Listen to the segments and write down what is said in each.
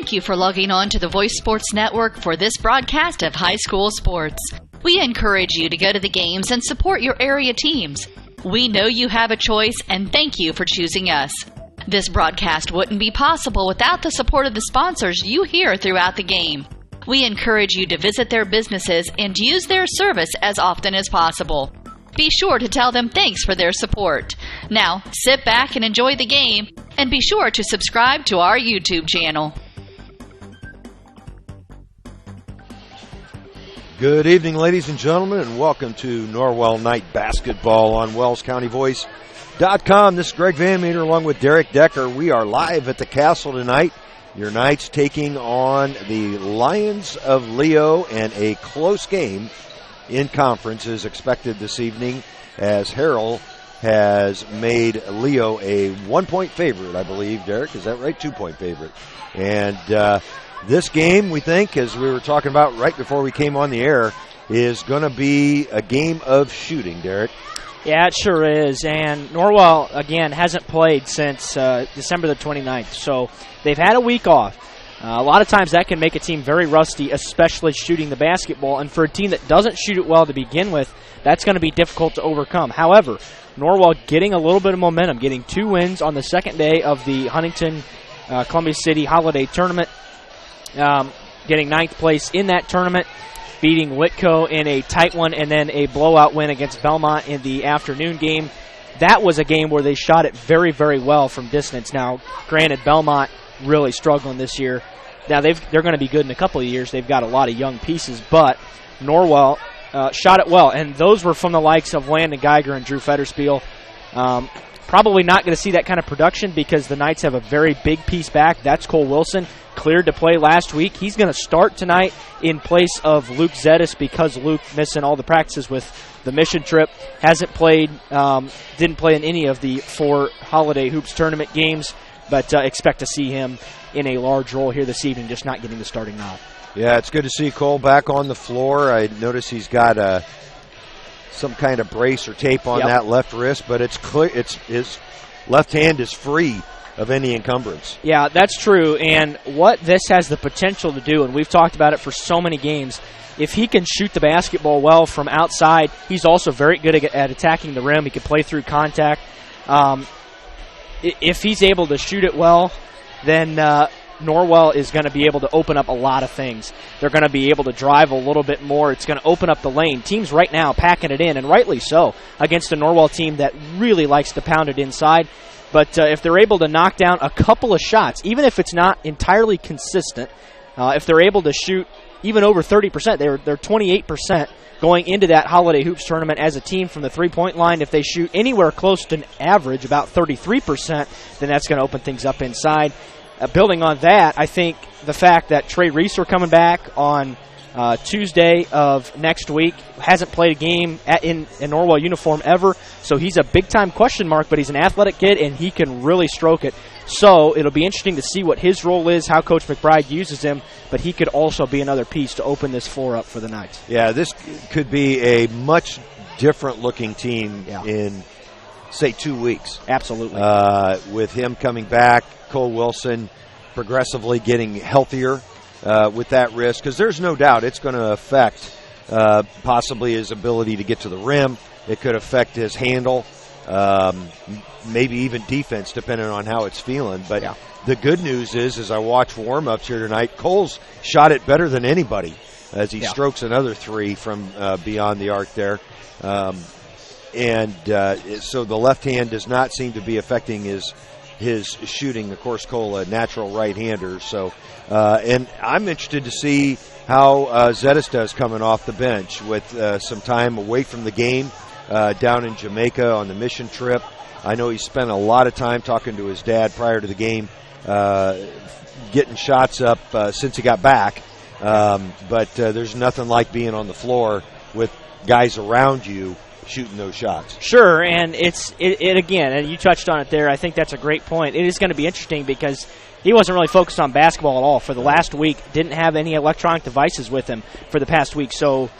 Thank you for logging on to the Voice Sports Network for this broadcast of high school sports. We encourage you to go to the games and support your area teams. We know you have a choice, and thank you for choosing us. This broadcast wouldn't be possible without the support of the sponsors you hear throughout the game. We encourage you to visit their businesses and use their service as often as possible. Be sure to tell them thanks for their support. Now, sit back and enjoy the game, and be sure to subscribe to our YouTube channel. Good evening, ladies and gentlemen, and welcome to Norwell Night Basketball on WellsCountyVoice.com. This is Greg Van Meter along with Derek Decker. We are live at the Castle tonight. Your Knights taking on the Lions of Leo, and a close game in conference is expected this evening as Harrell has made Leo a 1-point favorite, I believe. Derek, is that right? 2-point favorite. And this game, we think, as we were talking about right before we came on the air, is going to be a game of shooting, Derek. Yeah, it sure is. And Norwell, again, hasn't played since December the 29th. So they've had a week off. A lot of times that can make a team very rusty, especially shooting the basketball. And for a team that doesn't shoot it well to begin with, that's going to be difficult to overcome. However, Norwell getting a little bit of momentum, getting 2 wins on the second day of the Huntington Columbia City Holiday Tournament, getting 9th place in that tournament, beating Whitco in a tight one, and then a blowout win against Belmont in the afternoon game. That was a game where they shot it very, very well from distance. Now, granted, Belmont really struggling this year. Now, they're going to be good in a couple of years. They've got a lot of young pieces, but Norwell shot it well, and those were from the likes of Landon Geiger and Drew Federspiel. Probably not going to see that kind of production because the Knights have a very big piece back. That's Cole Wilson, cleared to play last week. He's going to start tonight in place of Luke Zetis because Luke missing all the practices with the mission trip. Hasn't played, didn't play in any of the 4 Holiday Hoops tournament games, but expect to see him in a large role here this evening, just not getting the starting nod. Yeah, it's good to see Cole back on the floor. I notice he's got some kind of brace or tape on that left wrist, but it's clear his left hand is free of any encumbrance. Yeah, that's true, and what this has the potential to do, and we've talked about it for so many games, if he can shoot the basketball well from outside, he's also very good at attacking the rim. He can play through contact. If he's able to shoot it well, then Norwell is going to be able to open up a lot of things. They're going to be able to drive a little bit more. It's going to open up the lane. Teams right now packing it in, and rightly so, against a Norwell team that really likes to pound it inside. But if they're able to knock down a couple of shots, even if it's not entirely consistent, if they're able to shoot even over 30%, they're 28% going into that Holiday Hoops tournament as a team from the three-point line. If they shoot anywhere close to an average, about 33%, then that's going to open things up inside. Building on that, I think the fact that Trey Reeser coming back on Tuesday of next week, hasn't played a game in Norwell uniform ever, so he's a big-time question mark, but he's an athletic kid, and he can really stroke it. So it'll be interesting to see what his role is, how Coach McBride uses him, but he could also be another piece to open this floor up for the Knights. Yeah, this could be a much different-looking team in, say, 2 weeks. Absolutely. With him coming back, Cole Wilson progressively getting healthier with that wrist, because there's no doubt it's going to affect possibly his ability to get to the rim. It could affect his handle, maybe even defense, depending on how it's feeling. But the good news is, as I watch warm-ups here tonight, Cole's shot it better than anybody as he strokes another 3 from beyond the arc there. So the left hand does not seem to be affecting his shooting. Of course, Cole, a natural right-hander. So, and I'm interested to see how Zetis does coming off the bench with some time away from the game down in Jamaica on the mission trip. I know he spent a lot of time talking to his dad prior to the game, getting shots up since he got back. But there's nothing like being on the floor with guys around you shooting those shots. Sure, and it again, and you touched on it there. I think that's a great point. It is going to be interesting because he wasn't really focused on basketball at all for the last week. Didn't have any electronic devices with him for the past week, so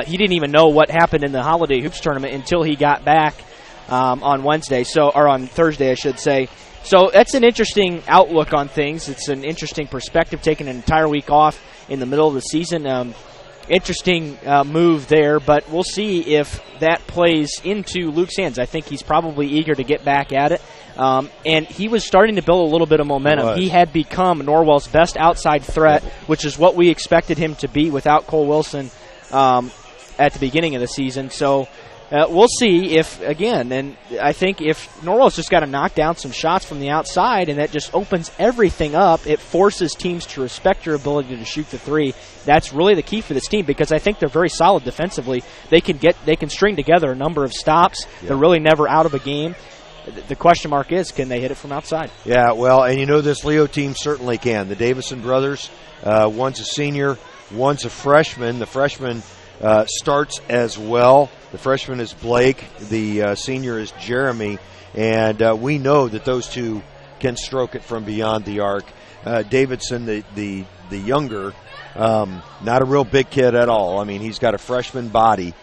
he didn't even know what happened in the Holiday Hoops tournament until he got back on Wednesday, or on Thursday, I should say. So that's an interesting outlook on things. It's an interesting perspective, taking an entire week off in the middle of the season. Interesting move there, but we'll see if that plays into Luke's hands. I think he's probably eager to get back at it. And he was starting to build a little bit of momentum. He had become Norwell's best outside threat, which is what we expected him to be without Cole Wilson at the beginning of the season. So we'll see if, again, and I think if Norwell's just got to knock down some shots from the outside, and that just opens everything up, it forces teams to respect your ability to shoot the three. That's really the key for this team, because I think they're very solid defensively. They can string together a number of stops. Yeah. They're really never out of a game. The question mark is, can they hit it from outside? Yeah, well, and this Leo team certainly can. The Davison brothers, one's a senior, one's a freshman. The freshman starts as well. The freshman is Blake. The senior is Jeremy. And we know that those two can stroke it from beyond the arc. Davidson, the younger, not a real big kid at all. I mean, he's got a freshman body.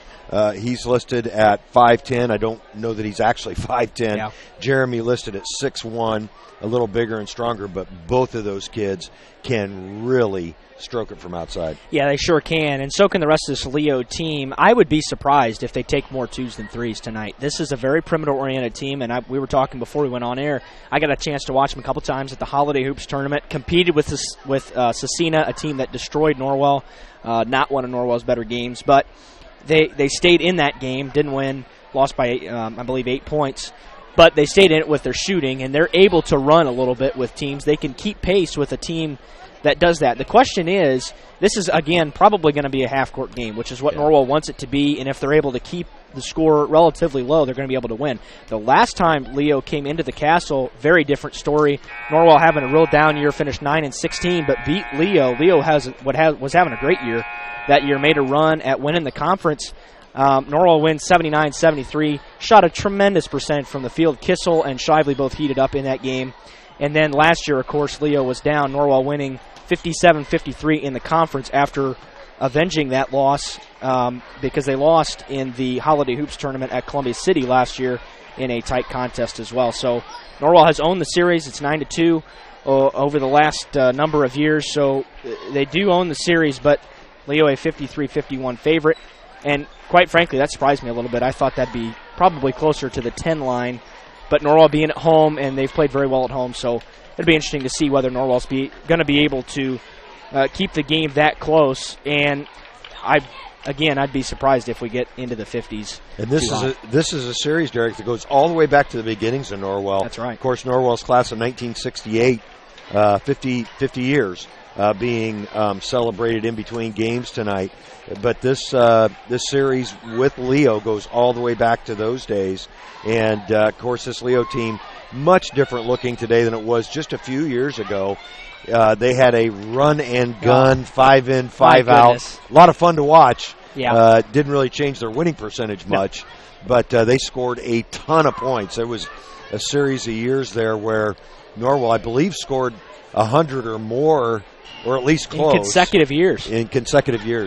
He's listed at 5'10". I don't know that he's actually 5'10". Yeah. Jeremy listed at 6'1", a little bigger and stronger, but both of those kids can really stroke it from outside. Yeah, they sure can, and so can the rest of this Leo team. I would be surprised if they take more twos than threes tonight. This is a very perimeter-oriented team, and we were talking before we went on air. I got a chance to watch them a couple times at the Holiday Hoops tournament, competed with Cecina, a team that destroyed Norwell, not one of Norwell's better games, but they stayed in that game, didn't win, lost by, I believe, 8 points. But they stayed in it with their shooting, and they're able to run a little bit with teams. They can keep pace with a team that does that. The question is, this is, again, probably going to be a half-court game, which is what Norwell wants it to be, and if they're able to keep the score relatively low, they're going to be able to win. The last time Leo came into the Castle, very different story. Norwell having a real down year, finished 9-16, but beat Leo. Leo was having a great year that year, made a run at winning the conference. Norwell wins 79-73, shot a tremendous percentage from the field. Kissel and Shively both heated up in that game. And then last year, of course, Leo was down, Norwell winning 57-53 in the conference after avenging that loss because they lost in the Holiday Hoops tournament at Columbia City last year in a tight contest as well. So Norwell has owned the series. It's 9-2 over the last number of years. So they do own the series, but Leo a 53-51 favorite. And quite frankly, that surprised me a little bit. I thought that'd be probably closer to the 10 line. But Norwell being at home, and they've played very well at home, so it'll be interesting to see whether Norwell's going to be able to keep the game that close. And I'd be surprised if we get into the 50s. And this is a series, Derek, that goes all the way back to the beginnings of Norwell. That's right. Of course, Norwell's class of 1968, 50 years. Being celebrated in between games tonight. But this series with Leo goes all the way back to those days. And, of course, this Leo team, much different looking today than it was just a few years ago. They had a run-and-gun, 5-in, 5-out. A lot of fun to watch. Yeah. Didn't really change their winning percentage much. But they scored a ton of points. There was a series of years there where Norwell, I believe, scored 100 or more, or at least close. In consecutive years.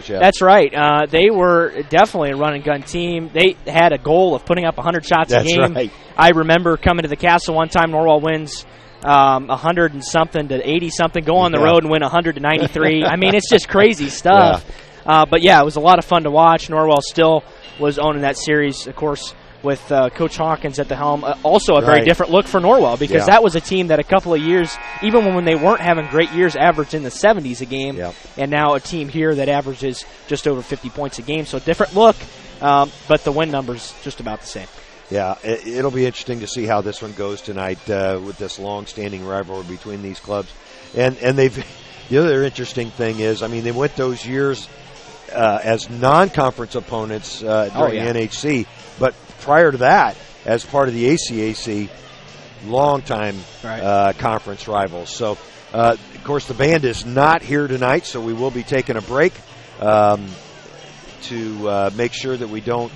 Yeah. That's right. They were definitely a run-and-gun team. They had a goal of putting up 100 shots a game. That's right. I remember coming to the Castle one time, Norwell wins 100 and something to 80-something, go on the road and win 100 to 93. I mean, it's just crazy stuff. Yeah. But, it was a lot of fun to watch. Norwell still was owning that series, of course, with Coach Hawkins at the helm. Also a very different look for Norwell, because that was a team that a couple of years, even when they weren't having great years, averaged in the 70s a game, and now a team here that averages just over 50 points a game. So different look, but the win number's just about the same. Yeah, it'll be interesting to see how this one goes tonight with this long-standing rivalry between these clubs. And the other interesting thing is, I mean, they went those years as non-conference opponents during NHC, but prior to that, as part of the ACAC, long-time conference rivals. So, of course, the band is not here tonight, so we will be taking a break to make sure that we don't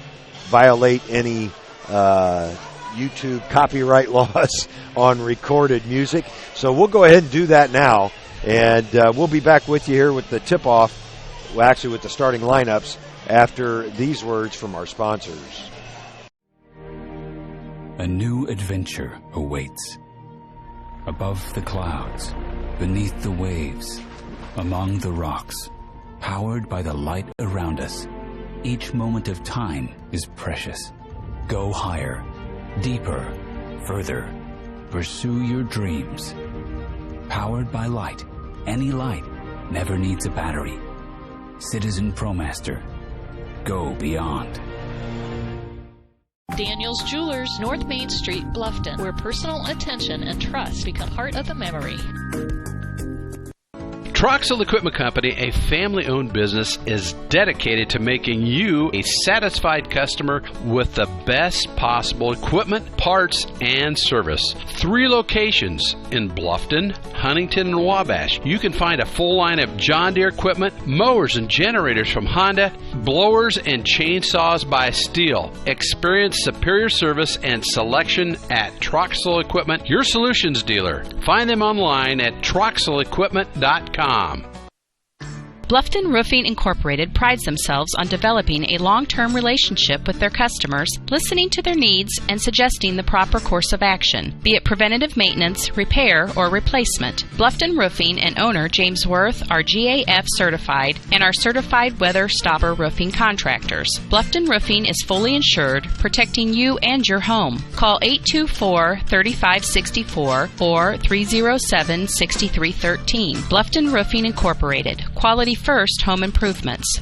violate any YouTube copyright laws on recorded music. So we'll go ahead and do that now, and we'll be back with you here with the tip-off, well, actually with the starting lineups, after these words from our sponsors. A new adventure awaits. Above the clouds, beneath the waves, among the rocks, powered by the light around us, each moment of time is precious. Go higher, deeper, further. Pursue your dreams. Powered by light. Any light never needs a battery. Citizen ProMaster. Go beyond. Daniel's Jewelers, North Main Street, Bluffton, where personal attention and trust become part of the memory. Troxel Equipment Company, a family-owned business, is dedicated to making you a satisfied customer with the best possible equipment, parts, and service. 3 locations in Bluffton, Huntington, and Wabash. You can find a full line of John Deere equipment, mowers and generators from Honda, blowers and chainsaws by Steel. Experience superior service and selection at Troxel Equipment, your solutions dealer. Find them online at troxelequipment.com. Bluffton Roofing Incorporated prides themselves on developing a long-term relationship with their customers, listening to their needs, and suggesting the proper course of action, be it preventative maintenance, repair, or replacement. Bluffton Roofing and owner James Worth are GAF certified and are certified weather stopper roofing contractors. Bluffton Roofing is fully insured, protecting you and your home. Call 824-3564 or 307-6313. Bluffton Roofing Incorporated. Quality first home improvements.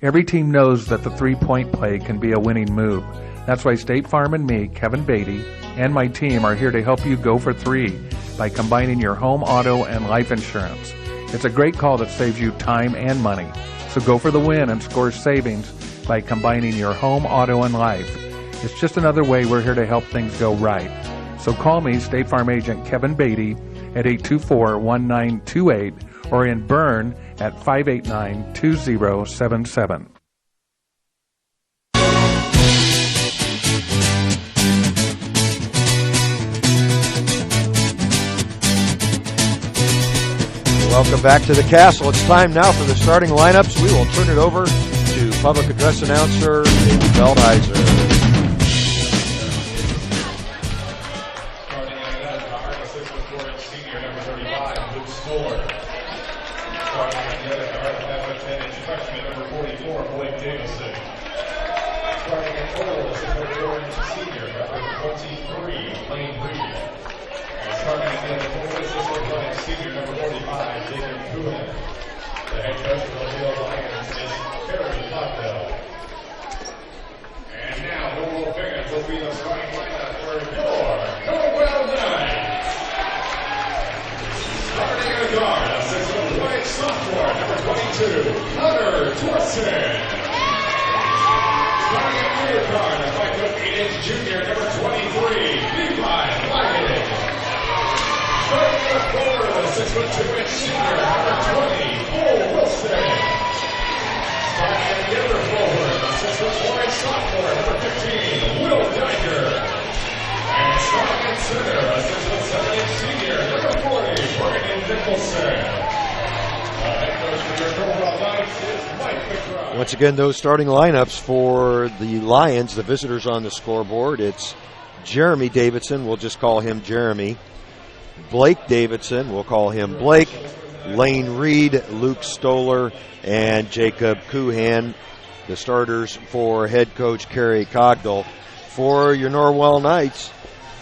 Every team knows that the three-point play can be a winning move. That's why State Farm and me, Kevin Beatty, and my team are here to help you go for 3 by combining your home, auto, and life insurance. It's a great call that saves you time and money. So go for the win and score savings by combining your home, auto, and life. It's just another way we're here to help things go right. So call me, State Farm agent Kevin Beatty, at 824-1928 or in Bern at 589-2077. Welcome back to the Castle. It's time now for the starting lineups. We will turn it over to public address announcer David Feldheiser. Once again, those starting lineups for the Lions, the visitors on the scoreboard, it's Jeremy Davidson, we'll just call him Jeremy. Blake Davidson, we'll call him Blake. Lane Reed, Luke Stoller, and Jacob Coohan, the starters for head coach Kerry Cogdell. For your Norwell Knights,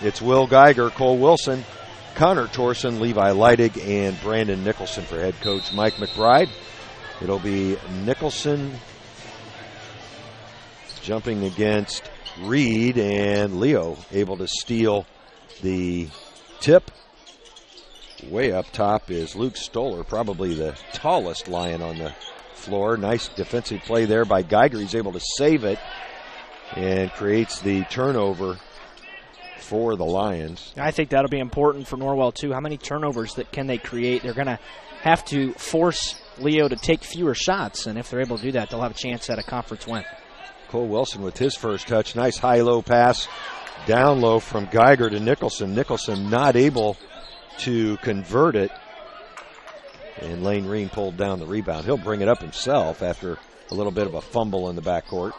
it's Will Geiger, Cole Wilson, Connor Torson, Levi Leidig, and Brandon Nicholson for head coach Mike McBride. It'll be Nicholson jumping against Reed, and Leo able to steal the tip. Way up top is Luke Stoller, probably the tallest Lion on the floor. Nice defensive play there by Geiger. He's able to save it and creates the turnover for the Lions. I think that'll be important for Norwell, too. How many turnovers that can they create? They're going to have to force Leo to take fewer shots, and if they're able to do that, they'll have a chance at a conference win. Cole Wilson with his first touch. Nice high-low pass down low from Geiger to Nicholson. Nicholson not able to convert it, and Lane Reed pulled down the rebound. He'll bring it up himself after a little bit of a fumble in the backcourt.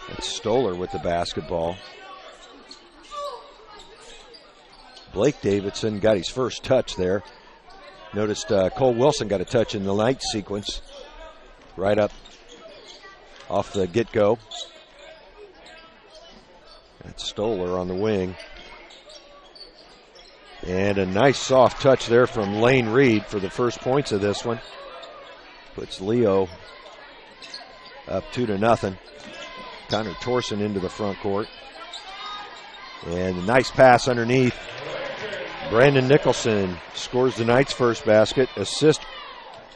It's Stoller with the basketball. Blake Davidson got his first touch there. Noticed Cole Wilson got a touch in the night sequence. Right up off the get-go. That's Stoller on the wing. And a nice soft touch there from Lane Reed for the first points of this one. Puts Leo up 2-0. Connor Torson into the front court. And a nice pass underneath. Brandon Nicholson scores the Knights' first basket. Assist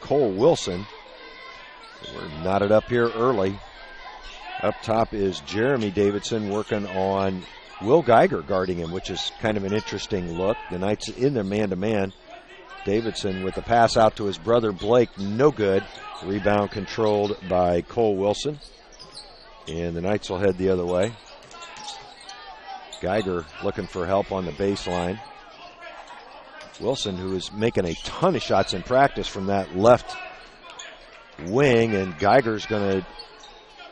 Cole Wilson. We're knotted up here early. Up top is Jeremy Davidson working on Will Geiger guarding him, which is kind of an interesting look. The Knights in their man-to-man. Davidson with the pass out to his brother Blake, no good. Rebound controlled by Cole Wilson. And the Knights will head the other way. Geiger looking for help on the baseline. Wilson, who is making a ton of shots in practice from that left wing, and Geiger's going to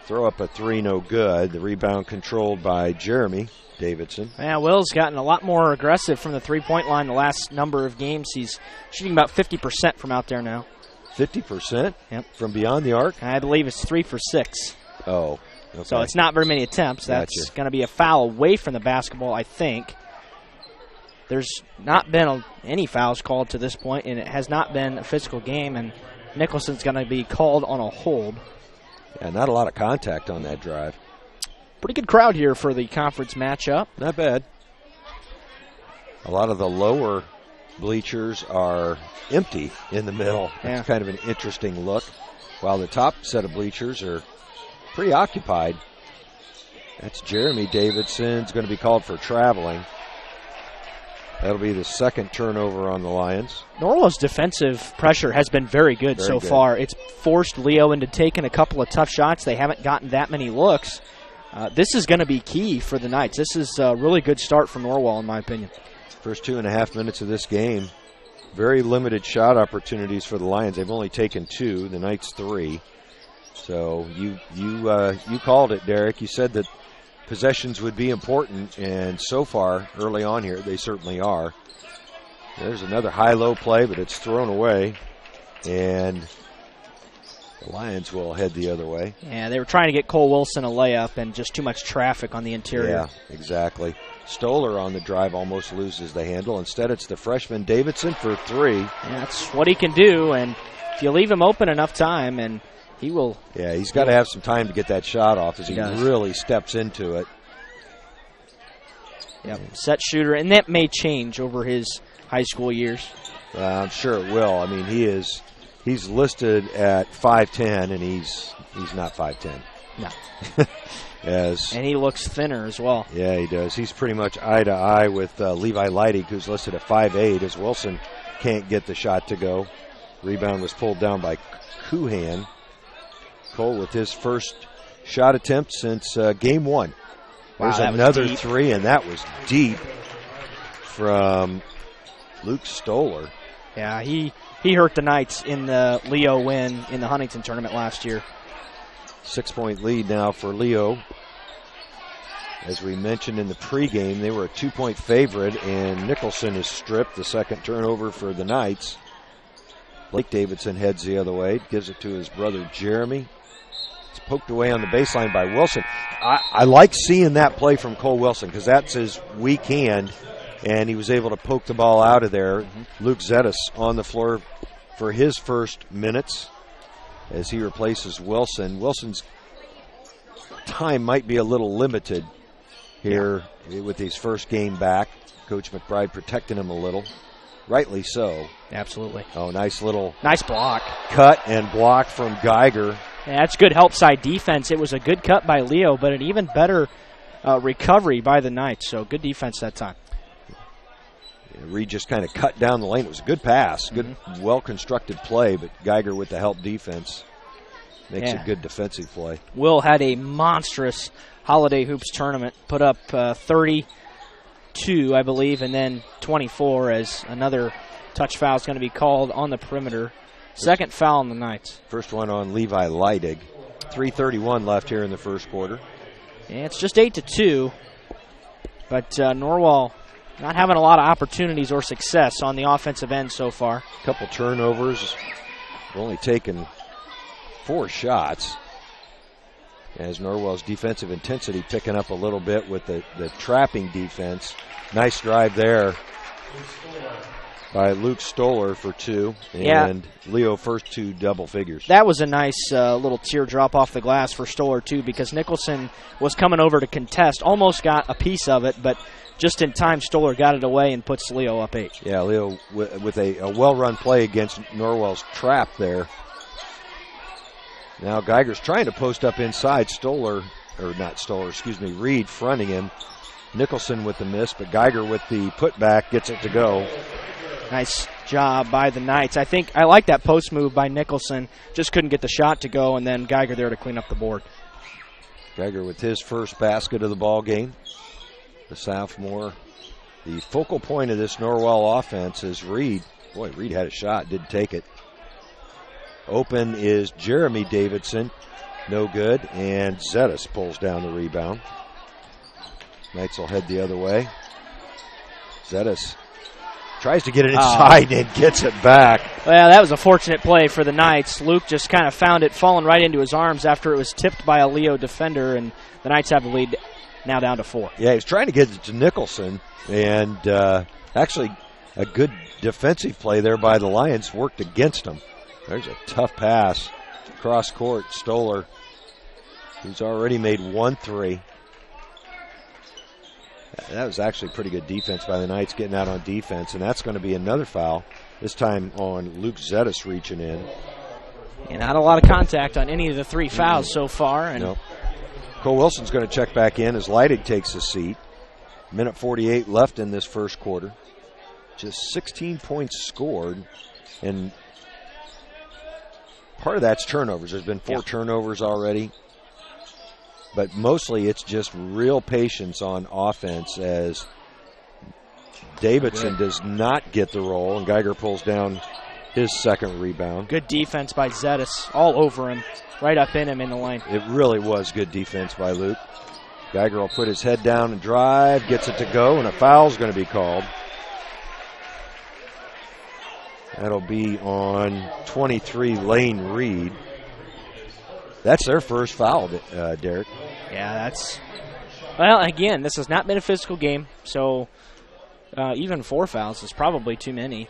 throw up a three, no good. The rebound controlled by Jeremy Davidson. Yeah, Will's gotten a lot more aggressive from the three-point line the last number of games. He's shooting about 50% from out there now. 50%? Yep. From beyond the arc? I believe it's 3 for 6. Oh, okay. So it's not very many attempts. That's going to be a foul away from the basketball, I think. There's not been any fouls called to this point, and it has not been a physical game, and Nicholson's going to be called on a hold. Yeah, not a lot of contact on that drive. Pretty good crowd here for the conference matchup. Not bad. A lot of the lower bleachers are empty in the middle. That's kind of an interesting look, while the top set of bleachers are pretty occupied. That's Jeremy Davidson's going to be called for traveling. That'll be the second turnover on the Lions. Norwell's defensive pressure has been very good so far. It's forced Leo into taking a couple of tough shots. They haven't gotten that many looks. This is going to be key for the Knights. This is a really good start for Norwell, in my opinion. First 2.5 minutes of this game, very limited shot opportunities for the Lions. They've only taken 2, the Knights 3. So you called it, Derek. You said that possessions would be important, and so far, early on here, they certainly are. There's another high-low play, but it's thrown away, and the Lions will head the other way. Yeah, they were trying to get Cole Wilson a layup, and just too much traffic on the interior. Yeah, exactly. Stoller on the drive almost loses the handle. Instead, it's the freshman Davidson for 3. Yeah, that's what he can do, and if you leave him open enough time, and he will. Yeah, he's got to have some time to get that shot off as he really steps into it. Yep, set shooter, and that may change over his high school years. I'm sure it will. I mean, he's listed at 5'10", and he's not 5'10". No. And he looks thinner as well. Yeah, he does. He's pretty much eye to eye with Levi Leidig, who's listed at 5'8", as Wilson can't get the shot to go. Rebound was pulled down by Kuhan. Cole with his first shot attempt since game 1. Wow, there's another 3, and that was deep from Luke Stoller. Yeah, he hurt the Knights in the Leo win in the Huntington tournament last year. 6-point lead now for Leo. As we mentioned in the pregame, they were a 2-point favorite, and Nicholson is stripped. The second turnover for the Knights. Blake Davidson heads the other way, gives it to his brother Jeremy. It's poked away on the baseline by Wilson. I like seeing that play from Cole Wilson because that's his weak hand, and he was able to poke the ball out of there. Luke Zettis on the floor for his first minutes as he replaces Wilson. Wilson's time might be a little limited here with his first game back. Coach McBride protecting him a little. Rightly so. Absolutely. Oh, nice block. Cut and block from Geiger. Yeah, that's good help side defense. It was a good cut by Leo, but an even better recovery by the Knights. So good defense that time. Reed just kind of cut down the lane. It was a good pass, good, well-constructed play, but Geiger with the help defense makes a good defensive play. Will had a monstrous Holiday Hoops tournament, put up 32, I believe, and then 24 as another touch foul is going to be called on the perimeter. Second foul on the Knights. First one on Levi Leidig. 3:31 left here in the first quarter. Yeah, it's just 8-2, but Norwell not having a lot of opportunities or success on the offensive end so far. A couple turnovers. They've only taken 4 shots. As Norwell's defensive intensity picking up a little bit with the trapping defense. Nice drive there by Luke Stoller for 2. And Leo first 2 double figures. That was a nice little teardrop off the glass for Stoller, too, because Nicholson was coming over to contest, almost got a piece of it, but just in time, Stoller got it away and puts Leo up 8. Yeah, Leo with a well-run play against Norwell's trap there. Now Geiger's trying to post up inside. Reed fronting him. Nicholson with the miss, but Geiger with the putback gets it to go. Nice job by the Knights. I like that post move by Nicholson. Just couldn't get the shot to go, and then Geiger there to clean up the board. Geiger with his first basket of the ball game. The sophomore. The focal point of this Norwell offense is Reed. Boy, Reed had a shot, didn't take it. Open is Jeremy Davidson. No good. And Zetas pulls down the rebound. Knights will head the other way. Zetas tries to get it inside and gets it back. Well, that was a fortunate play for the Knights. Luke just kind of found it falling right into his arms after it was tipped by a Leo defender, and the Knights have the lead now down to 4. Yeah, he was trying to get it to Nicholson, and actually a good defensive play there by the Lions worked against him. There's a tough pass cross court. Stoller, who's already made 1 3. That was actually pretty good defense by the Knights, getting out on defense, and that's going to be another foul, this time on Luke Zetas reaching in. And not a lot of contact on any of the 3 fouls so far. And nope. Cole Wilson's going to check back in as Leidig takes his seat. Minute 48 left in this first quarter. Just 16 points scored, and part of that's turnovers. There's been 4 turnovers already. But mostly it's just real patience on offense as Davidson does not get the roll, and Geiger pulls down his second rebound. Good defense by Zetas, all over him, right up in him in the lane. It really was good defense by Luke. Geiger will put his head down and drive, gets it to go, and a foul's going to be called. That'll be on 23, Lane Reed. That's their first foul, Derek. Yeah, well, again, this has not been a physical game, so even 4 fouls is probably too many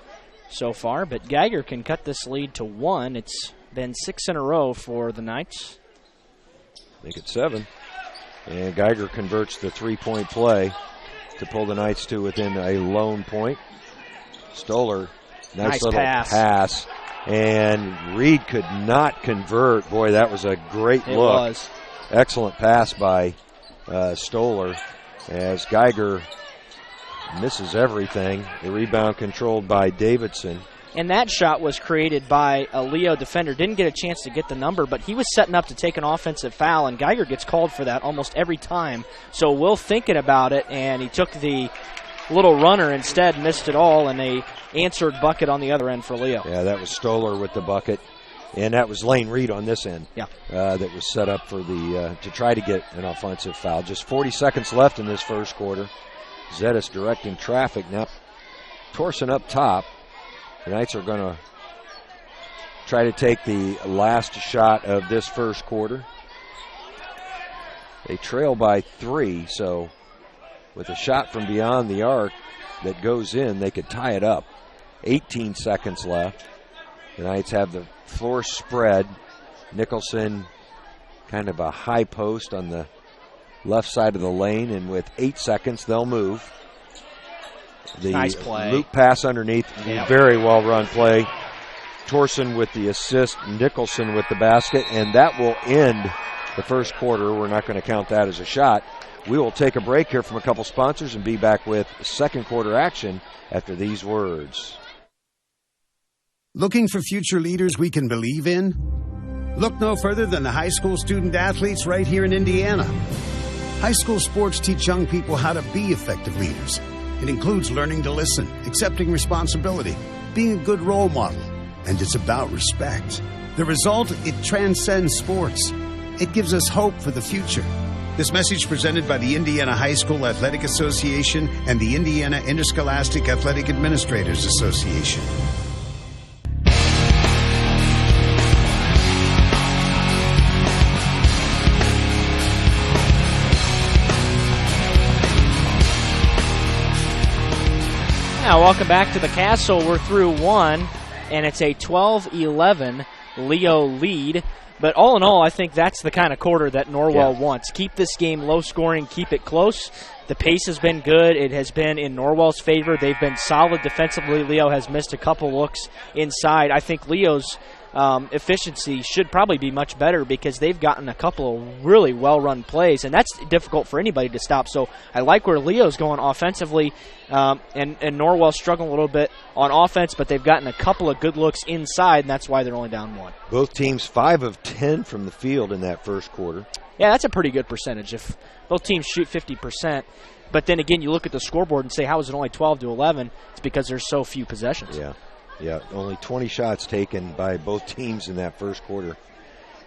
so far. But Geiger can cut this lead to 1. It's been 6 in a row for the Knights. Make it 7. And Geiger converts the 3-point play to pull the Knights to within a lone point. Stoller, nice little pass. And Reed could not convert. Boy, that was a great look. It was. Excellent pass by Stoller as Geiger misses everything. The rebound controlled by Davidson. And that shot was created by a Leo defender. Didn't get a chance to get the number, but he was setting up to take an offensive foul, and Geiger gets called for that almost every time. So Will thinking about it, and he took the little runner instead, missed it all, and a answered bucket on the other end for Leo. Yeah, that was Stoller with the bucket, and that was Lane Reed on this end. Yeah, that was set up for the to try to get an offensive foul. Just 40 seconds left in this first quarter. Zetas directing traffic now. Torsen up top. The Knights are going to try to take the last shot of this first quarter. They trail by 3, so with a shot from beyond the arc that goes in, they could tie it up. 18 seconds left. The Knights have the floor spread. Nicholson, kind of a high post on the left side of the lane, and with 8 seconds, they'll move. The nice play. Luke pass underneath. Yep. Very well run play. Torsen with the assist, Nicholson with the basket, and that will end the first quarter. We're not going to count that as a shot. We will take a break here from a couple sponsors and be back with second quarter action after these words. Looking for future leaders we can believe in? Look no further than the high school student athletes right here in Indiana. High school sports teach young people how to be effective leaders. It includes learning to listen, accepting responsibility, being a good role model, and it's about respect. The result, it transcends sports. It gives us hope for the future. This message presented by the Indiana High School Athletic Association and the Indiana Interscholastic Athletic Administrators Association. Now, welcome back to the Castle. We're through one, and it's a 12-11 Leo lead. But all in all, I think that's the kind of quarter that Norwell wants. Keep this game low-scoring, keep it close. The pace has been good. It has been in Norwell's favor. They've been solid defensively. Leo has missed a couple looks inside. I think Leo's efficiency should probably be much better because they've gotten a couple of really well-run plays, and that's difficult for anybody to stop. So I like where Leo's going offensively, and Norwell's struggling a little bit on offense, but they've gotten a couple of good looks inside, and that's why they're only down one. Both teams 5 of 10 from the field in that first quarter. Yeah, that's a pretty good percentage. If both teams shoot 50%, but then again, you look at the scoreboard and say, how is it only 12-11? It's because there's so few possessions. Yeah, only 20 shots taken by both teams in that first quarter.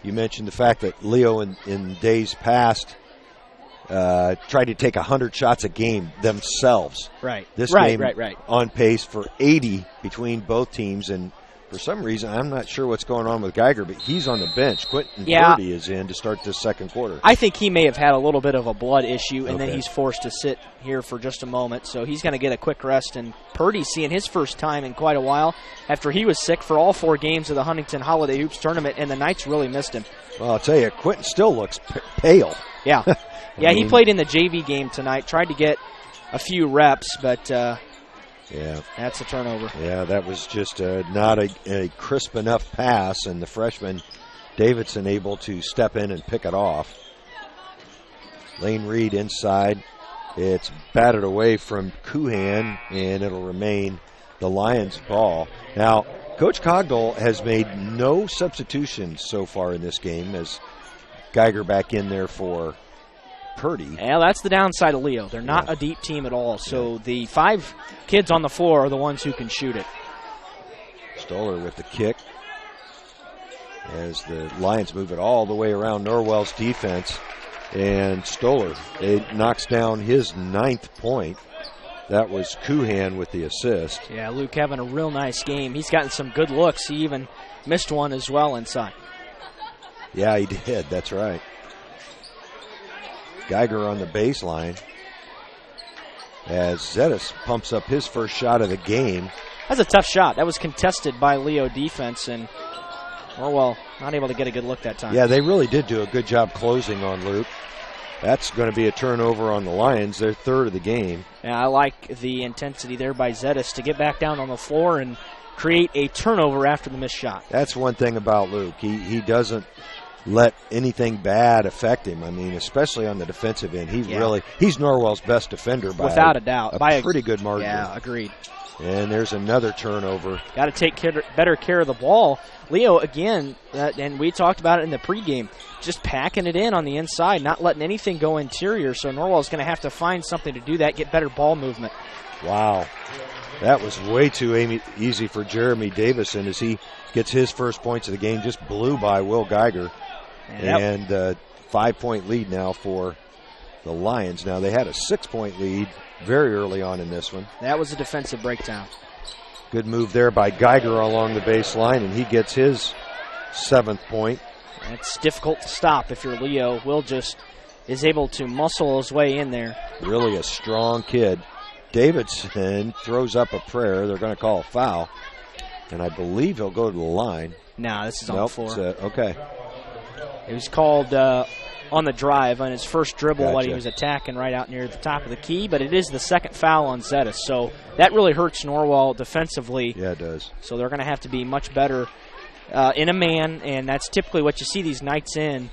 You mentioned the fact that Leo in days past tried to take 100 shots a game themselves. Right. This game right. On pace for 80 between both teams, and for some reason, I'm not sure what's going on with Geiger, but he's on the bench. Quentin Purdy is in to start this second quarter. I think he may have had a little bit of a blood issue, and then he's forced to sit here for just a moment. So he's going to get a quick rest. And Purdy's seeing his first time in quite a while after he was sick for all 4 games of the Huntington Holiday Hoops Tournament, and the Knights really missed him. Well, I'll tell you, Quentin still looks pale. Yeah. He played in the JV game tonight, tried to get a few reps, but that's a turnover. Yeah, that was just not a crisp enough pass, and the freshman Davidson able to step in and pick it off. Lane Reed inside. It's batted away from Kuhan, and it'll remain the Lions' ball. Now, Coach Cogdell has made no substitutions so far in this game, as Geiger back in there for Purdy. Yeah, that's the downside of Leo. They're not a deep team at all, so the 5 kids on the floor are the ones who can shoot it. Stoller with the kick as the Lions move it all the way around Norwell's defense. And Stoller, it knocks down his 9th point. That was Kuhan with the assist. Yeah, Luke having a real nice game. He's gotten some good looks. He even missed one as well inside. Yeah, he did. That's right. Geiger on the baseline as Zetas pumps up his first shot of the game. That's a tough shot. That was contested by Leo defense, and Norwell not able to get a good look that time. Yeah, they really did do a good job closing on Luke. That's going to be a turnover on the Lions, their 3rd of the game. Yeah, I like the intensity there by Zetas to get back down on the floor and create a turnover after the missed shot. That's one thing about Luke. He doesn't let anything bad affect him. I mean, especially on the defensive end. He's Norwell's best defender by without a doubt. By a pretty good margin. Yeah, agreed. And there's another turnover. Got to take better care of the ball. Leo, again, and we talked about it in the pregame, just packing it in on the inside, not letting anything go interior. So Norwell's going to have to find something to do that, get better ball movement. Wow. That was way too easy for Jeremy Davison as he gets his first points of the game. Just blew by Will Geiger. Yep. And 5-point lead now for the Lions. Now, they had a 6-point lead very early on in this one. That was a defensive breakdown. Good move there by Geiger along the baseline, and he gets his 7th point. It's difficult to stop if you're Leo. Will just is able to muscle his way in there. Really a strong kid. Davidson throws up a prayer. They're going to call a foul, and I believe he'll go to the line. No, this is on the floor. Okay. It was called on the drive on his first dribble when he was attacking right out near the top of the key, but it is the 2nd foul on Zetas. So that really hurts Norwell defensively. Yeah, it does. So they're going to have to be much better in a man, and that's typically what you see these nights in.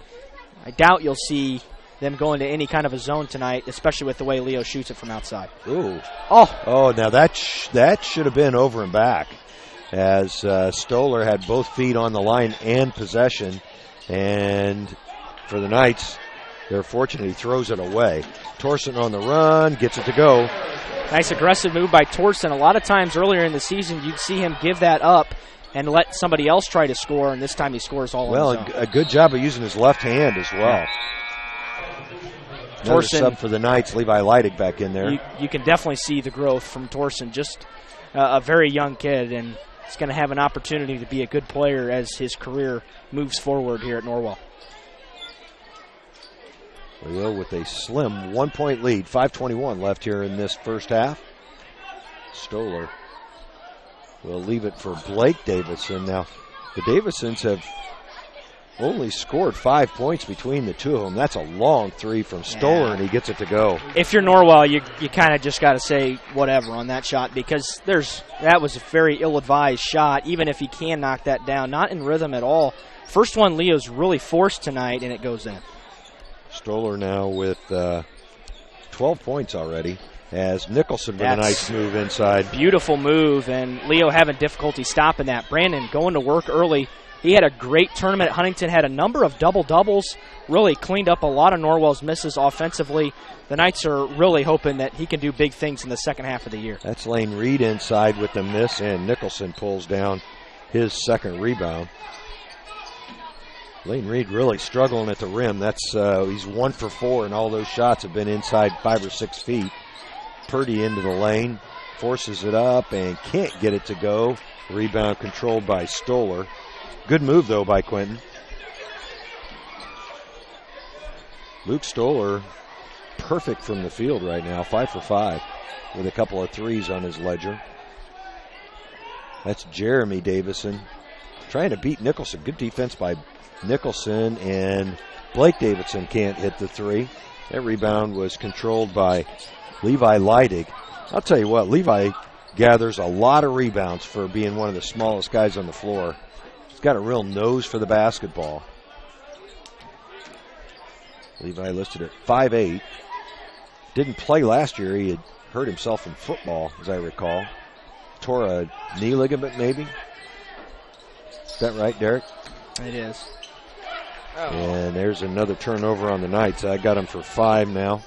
I doubt you'll see them go into any kind of a zone tonight, especially with the way Leo shoots it from outside. Ooh. Oh, now that should have been over and back, as Stoller had both feet on the line and possession. And for the Knights, they're fortunate he throws it away. Torsen on the run, gets it to go. Nice aggressive move by Torsen. A lot of times earlier in the season, you'd see him give that up and let somebody else try to score, and this time he scores all on his own. Well, a good job of using his left hand as well. Torsen, sub for the Knights, Levi Leidig back in there. You can definitely see the growth from Torsen, just a very young kid, and he's going to have an opportunity to be a good player as his career moves forward here at Norwell. Leo with a slim 1-point lead, 5:21 left here in this first half. Stoller will leave it for Blake Davidson. Now, the Davidsons have only scored 5 points between the two of them. That's a long three from Stoller, and he gets it to go. If you're Norwell, you kind of just got to say whatever on that shot, because that was a very ill-advised shot, even if he can knock that down. Not in rhythm at all. First one Leo's really forced tonight, and it goes in. Stoller now with 12 points already, as Nicholson with a nice move inside. Beautiful move, and Leo having difficulty stopping that. Brandon going to work early. He had a great tournament at Huntington, had a number of double-doubles, really cleaned up a lot of Norwell's misses offensively. The Knights are really hoping that he can do big things in the second half of the year. That's Lane Reed inside with the miss, and Nicholson pulls down his second rebound. Lane Reed really struggling at the rim. That's he's 1 for 4, and all those shots have been inside 5 or 6 feet. Purdy into the lane, forces it up, and can't get it to go. Rebound controlled by Stoller. Good move, though, by Quentin. Luke Stoller, perfect from the field right now, 5 for 5, with a couple of threes on his ledger. That's Jeremy Davison trying to beat Nicholson. Good defense by Nicholson, and Blake Davidson can't hit the three. That rebound was controlled by Levi Leidig. I'll tell you what, Levi gathers a lot of rebounds for being one of the smallest guys on the floor. He's got a real nose for the basketball. Levi listed at 5'8". Didn't play last year. He had hurt himself in football, as I recall. Tore a knee ligament, maybe. Is that right, Derek? It is. Oh. And there's another turnover on the Knights. I got him for 5 now.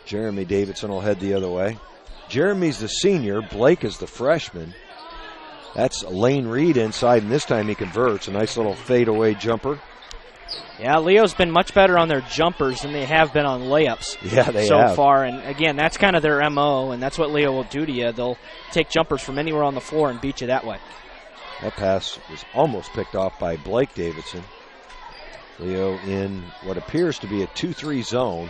Jeremy Davidson will head the other way. Jeremy's the senior. Blake is the freshman. That's Lane Reed inside, and this time he converts. A nice little fadeaway jumper. Yeah, Leo's been much better on their jumpers than they have been on layups so far. And, again, that's kind of their M.O., and that's what Leo will do to you. They'll take jumpers from anywhere on the floor and beat you that way. That pass was almost picked off by Blake Davidson. Leo in what appears to be a 2-3 zone,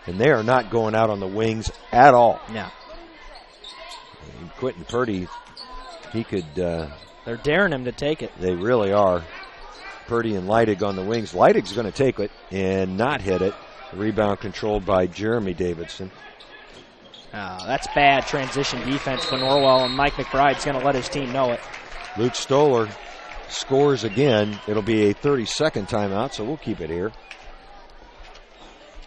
and they are not going out on the wings at all. No. And Quentin Purdy, he could... they're daring him to take it. They really are. Purdy and Leidig on the wings. Leidig's going to take it and not hit it. The rebound controlled by Jeremy Davidson. That's bad transition defense for Norwell, and Mike McBride's going to let his team know it. Luke Stoller scores again. It'll be a 30-second timeout, so we'll keep it here.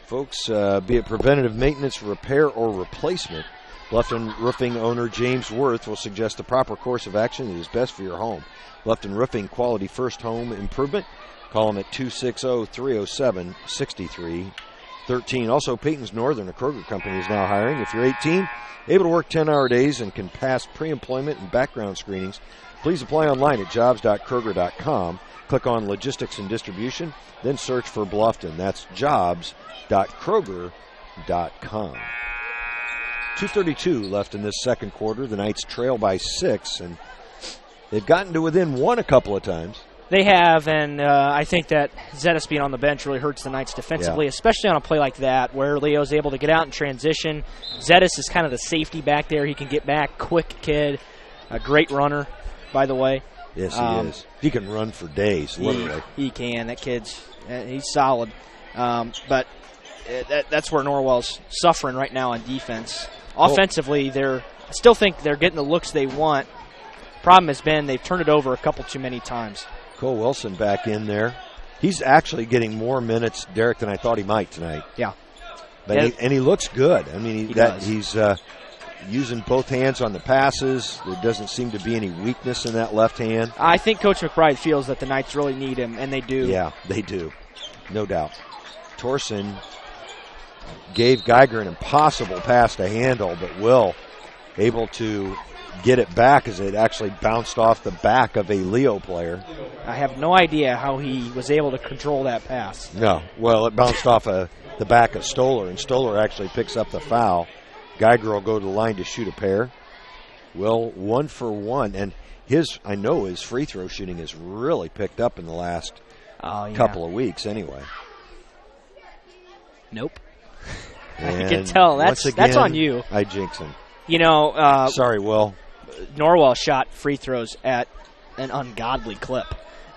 Folks, be it preventative maintenance, repair, or replacement, Bluffton Roofing owner James Worth will suggest the proper course of action that is best for your home. Bluffton Roofing, quality first home improvement. Call them at 260-307-6313. Also, Peyton's Northern, a Kroger company, is now hiring. If you're 18, able to work 10-hour days, and can pass pre-employment and background screenings, please apply online at jobs.kroger.com. Click on Logistics and Distribution, then search for Bluffton. That's jobs.kroger.com. 2:32 left in this second quarter. The Knights trail by 6, and they've gotten to within 1 a couple of times. They have, and I think that Zettis being on the bench really hurts the Knights defensively, especially on a play like that where Leo's able to get out and transition. Zettis is kind of the safety back there. He can get back, quick kid, a great runner, by the way. Yes, he is. He can run for days, literally. He can. That kid's he's solid. But that's where Norwell's suffering right now on defense. Offensively, I still think they're getting the looks they want. Problem has been they've turned it over a couple too many times. Cole Wilson back in there. He's actually getting more minutes, Derek, than I thought he might tonight. Yeah. But he looks good. I mean, he's using both hands on the passes. There doesn't seem to be any weakness in that left hand. I think Coach McBride feels that the Knights really need him, and they do. Yeah, they do. No doubt. Torsen gave Geiger an impossible pass to handle, but Will able to get it back as it actually bounced off the back of a Leo player. I have no idea how he was able to control that pass. No. Well, it bounced off a the back of Stoller, and Stoller actually picks up the foul. Geiger will go to the line to shoot a pair. Will 1 for 1, and I know his free throw shooting has really picked up in the last couple of weeks anyway. Nope. And I can tell. That's on you. I jinx him. Sorry, Will. Norwell shot free throws at an ungodly clip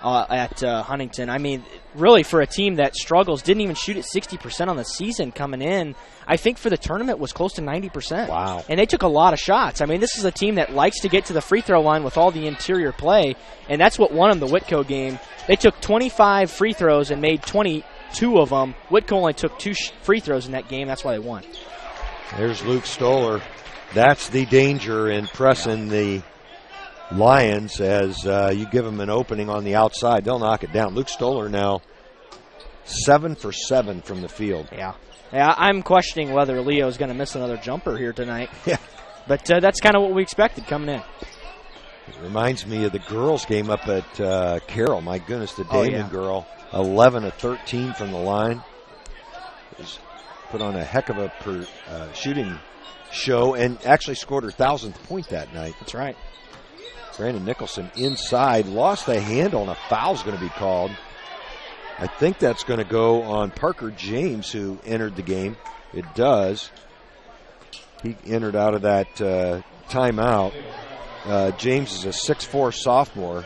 at Huntington. I mean, really, for a team that struggles, didn't even shoot at 60% on the season coming in. I think for the tournament was close to 90%. Wow. And they took a lot of shots. I mean, this is a team that likes to get to the free throw line with all the interior play, and that's what won them the Whitco game. They took 25 free throws and made 22 of them. Whitco only took 2 free throws in that game. That's why they won. There's Luke Stoller. That's the danger in pressing the Lions as you give them an opening on the outside. They'll knock it down. Luke Stoller now 7 for 7 from the field. Yeah, I'm questioning whether Leo's going to miss another jumper here tonight. Yeah. But that's kind of what we expected coming in. It reminds me of the girls' game up at Carroll. My goodness, the Damon girl, 11 of 13 from the line. Was put on a heck of a shooting show and actually scored her 1,000th point that night. That's right. Brandon Nicholson inside, lost the handle, and a foul's going to be called. I think that's going to go on Parker James, who entered the game. It does. He entered out of that timeout. James is a 6'4 sophomore.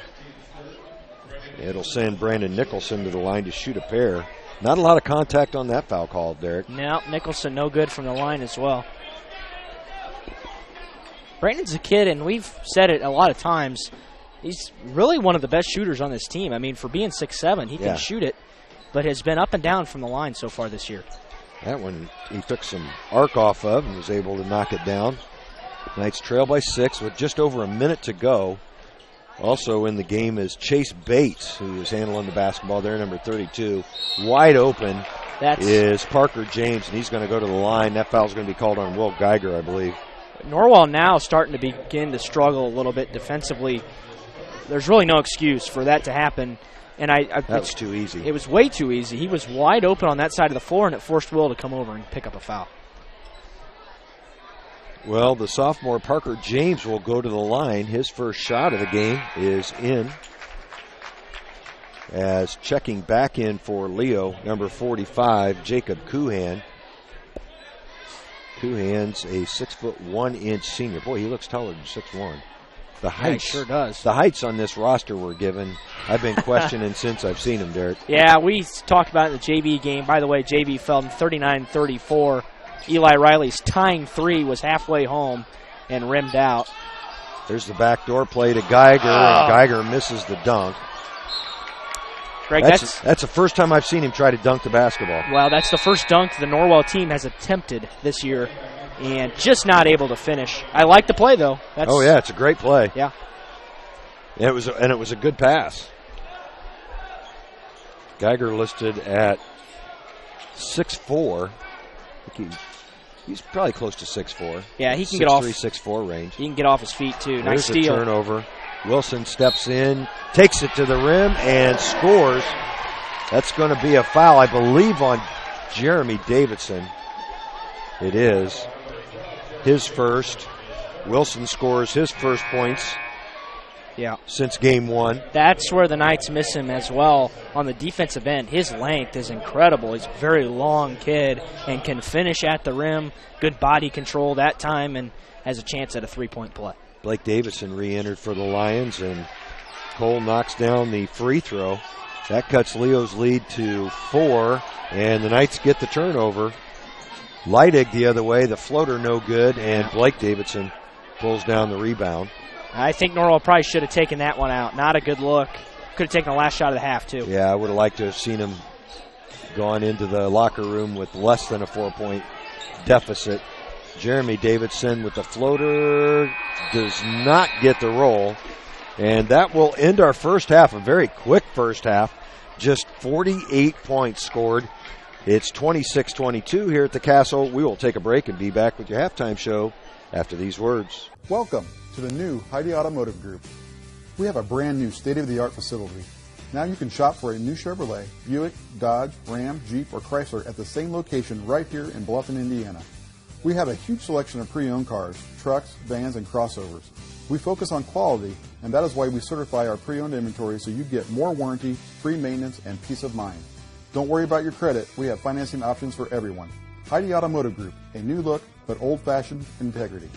It'll send Brandon Nicholson to the line to shoot a pair. Not a lot of contact on that foul call, Derek. No, Nicholson no good from the line as well. Brandon's a kid, and we've said it a lot of times, he's really one of the best shooters on this team. I mean, for being 6'7", he can shoot it, but has been up and down from the line so far this year. That one he took some arc off of and was able to knock it down. Knights trail by 6 with just over a minute to go. Also in the game is Chase Bates, who is handling the basketball there, number 32. Wide open is Parker James, and he's going to go to the line. That foul's going to be called on Will Geiger, I believe. Norwell now starting to begin to struggle a little bit defensively. There's really no excuse for that to happen. And that was too easy. It was way too easy. He was wide open on that side of the floor, and it forced Will to come over and pick up a foul. Well, the sophomore Parker James will go to the line. His first shot of the game is in. As checking back in for Leo, number 45, Jacob Kuhan. Kuhan's a 6'1" senior. Boy, he looks taller than 6'1". The heights, he sure does. The heights on this roster were given. I've been questioning since I've seen him, Derek. Yeah, we talked about it in the JV game. By the way, JV fell in 39-34. Eli Riley's tying 3 was halfway home and rimmed out. There's the backdoor play to Geiger, and Geiger misses the dunk. Greg, that's the first time I've seen him try to dunk the basketball. Well, that's the first dunk the Norwell team has attempted this year, and just not able to finish. I like the play, though. It's a great play. Yeah. And it was a good pass. Geiger listed at 6'4". He's probably close to 6'4". Yeah, he can get off 6'4" range. He can get off his feet too. Nice steal. There's a turnover. Wilson steps in, takes it to the rim, and scores. That's going to be a foul, I believe, on Jeremy Davidson. It is his first. Wilson scores his first points since game 1. That's where the Knights miss him as well on the defensive end. His length is incredible. He's a very long kid and can finish at the rim. Good body control that time and has a chance at a three-point play. Blake Davison re-entered for the Lions, and Cole knocks down the free throw. That cuts Leo's lead to 4, and the Knights get the turnover. Leidig the other way, the floater no good, and Blake Davidson pulls down the rebound. I think Norwell probably should have taken that one out. Not a good look. Could have taken the last shot of the half, too. Yeah, I would have liked to have seen him gone into the locker room with less than a 4-point deficit. Jeremy Davidson with the floater does not get the roll. And that will end our first half, a very quick first half. Just 48 points scored. It's 26-22 here at the Castle. We will take a break and be back with your halftime show after these words. Welcome to the new Heidi Automotive Group. We have a brand new state-of-the-art facility. Now you can shop for a new Chevrolet, Buick, Dodge, Ram, Jeep, or Chrysler at the same location right here in Bluffton, Indiana. We have a huge selection of pre-owned cars, trucks, vans, and crossovers. We focus on quality, and that is why we certify our pre-owned inventory so you get more warranty, free maintenance, and peace of mind. Don't worry about your credit. We have financing options for everyone. Heidi Automotive Group, a new look, but old-fashioned integrity.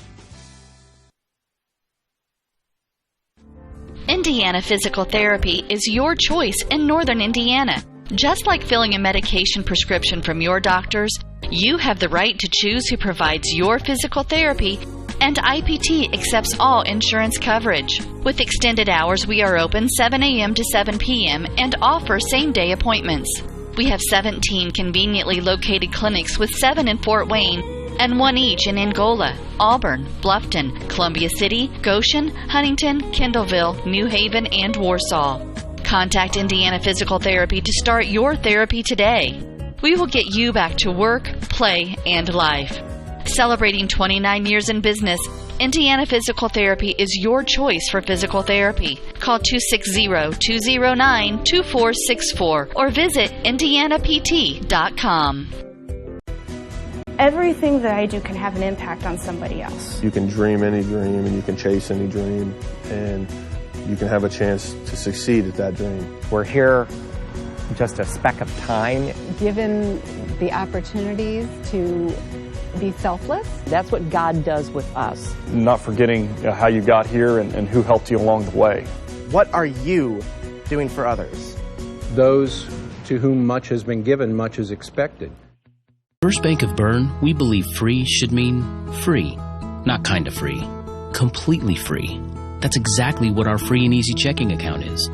Indiana Physical Therapy is your choice in Northern Indiana. Just like filling a medication prescription from your doctors, you have the right to choose who provides your physical therapy, and IPT accepts all insurance coverage. With extended hours, we are open 7 a.m. to 7 p.m. and offer same-day appointments. We have 17 conveniently located clinics with 7 in Fort Wayne and 1 each in Angola, Auburn, Bluffton, Columbia City, Goshen, Huntington, Kendallville, New Haven, and Warsaw. Contact Indiana Physical Therapy to start your therapy today. We will get you back to work, play, and life. Celebrating 29 years in business, Indiana Physical Therapy is your choice for physical therapy. Call 260-209-2464 or visit indianapt.com. Everything that I do can have an impact on somebody else. You can dream any dream and you can chase any dream and you can have a chance to succeed at that dream. We're here just a speck of time. Given the opportunities to be selfless. That's what God does with us. Not forgetting how you got here and who helped you along the way. What are you doing for others? Those to whom much has been given, much is expected. First Bank of Bern, we believe free should mean free. Not kind of free. Completely free. That's exactly what our free and easy checking account is.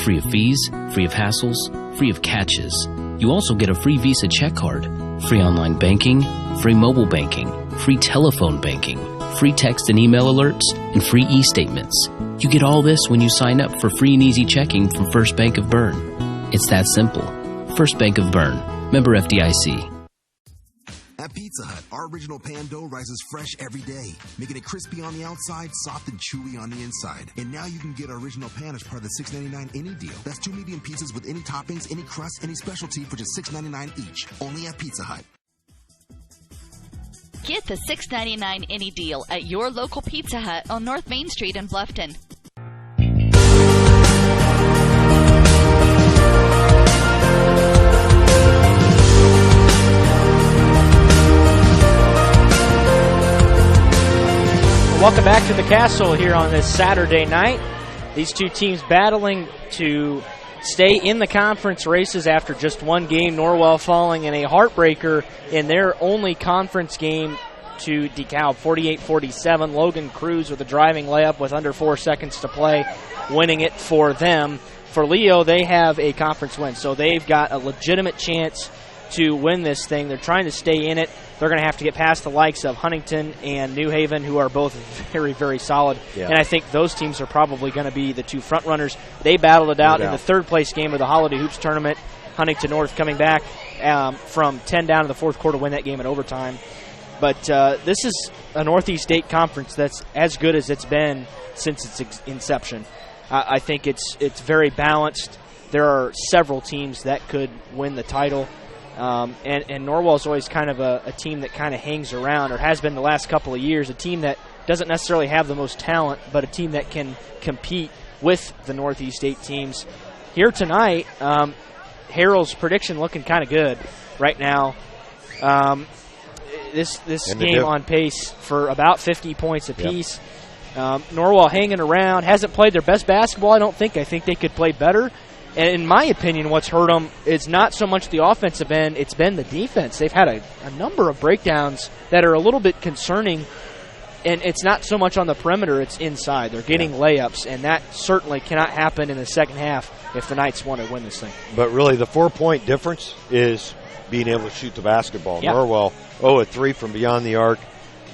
Free of fees, free of hassles, free of catches. You also get a free Visa check card, free online banking, free mobile banking, free telephone banking, free text and email alerts, and free e-statements. You get all this when you sign up for free and easy checking from First Bank of Bern. It's that simple. First Bank of Bern. Member FDIC. At Pizza Hut, our original pan dough rises fresh every day, making it crispy on the outside, soft and chewy on the inside. And now you can get our original pan as part of the $6.99 any deal. That's 2 medium pizzas with any toppings, any crust, any specialty for just $6.99 each. Only at Pizza Hut. Get the $6.99 any deal at your local Pizza Hut on North Main Street in Bluffton. Welcome back to the Castle here on this Saturday night. These two teams battling to stay in the conference races after just one game. Norwell falling in a heartbreaker in their only conference game to DeKalb, 48-47. Logan Cruz with a driving layup with under 4 seconds to play, winning it for them. For Leo, they have a conference win, so they've got a legitimate chance to win this thing. They're trying to stay in it. They're going to have to get past the likes of Huntington and New Haven, who are both very, very solid. Yeah. And I think those teams are probably going to be the two front runners. They battled it out in the third-place game of the Holiday Hoops tournament. Huntington North coming back from 10 down in the fourth quarter to win that game in overtime. But this is a Northeast State Conference that's as good as it's been since its inception. I think it's very balanced. There are several teams that could win the title. And Norwell's always kind of a team that kind of hangs around, or has been the last couple of years, a team that doesn't necessarily have the most talent, but a team that can compete with the Northeast State teams. Here tonight, Harrell's prediction looking kind of good right now. This game on pace for about 50 points apiece. Yep. Norwell hanging around, hasn't played their best basketball, I don't think. I think they could play better. And in my opinion, what's hurt them is not so much the offensive end, it's been the defense. They've had a number of breakdowns that are a little bit concerning, and it's not so much on the perimeter, it's inside. They're getting layups, and that certainly cannot happen in the second half if the Knights want to win this thing. But really, the 4-point difference is being able to shoot the basketball. Yep. Norwell 0-3 from beyond the arc,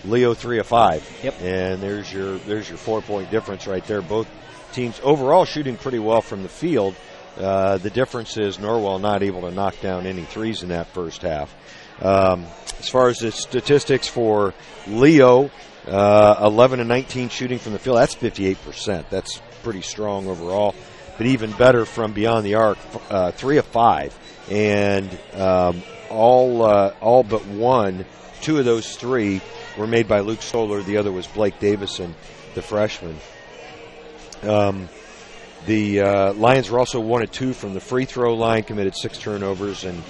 Leo 3-5. Yep. And there's your 4-point difference right there. Both teams overall shooting pretty well from the field. The difference is Norwell not able to knock down any threes in that first half. As far as the statistics for Leo, 11 and 19 shooting from the field, that's 58%. That's pretty strong overall. but even better from beyond the arc, 3 of 5. And all but one, 2 of those 3 were made by Luke Stoller. The other was Blake Davison, the freshman. The Lions were also 1 of 2 from the free throw line, committed 6 turnovers, and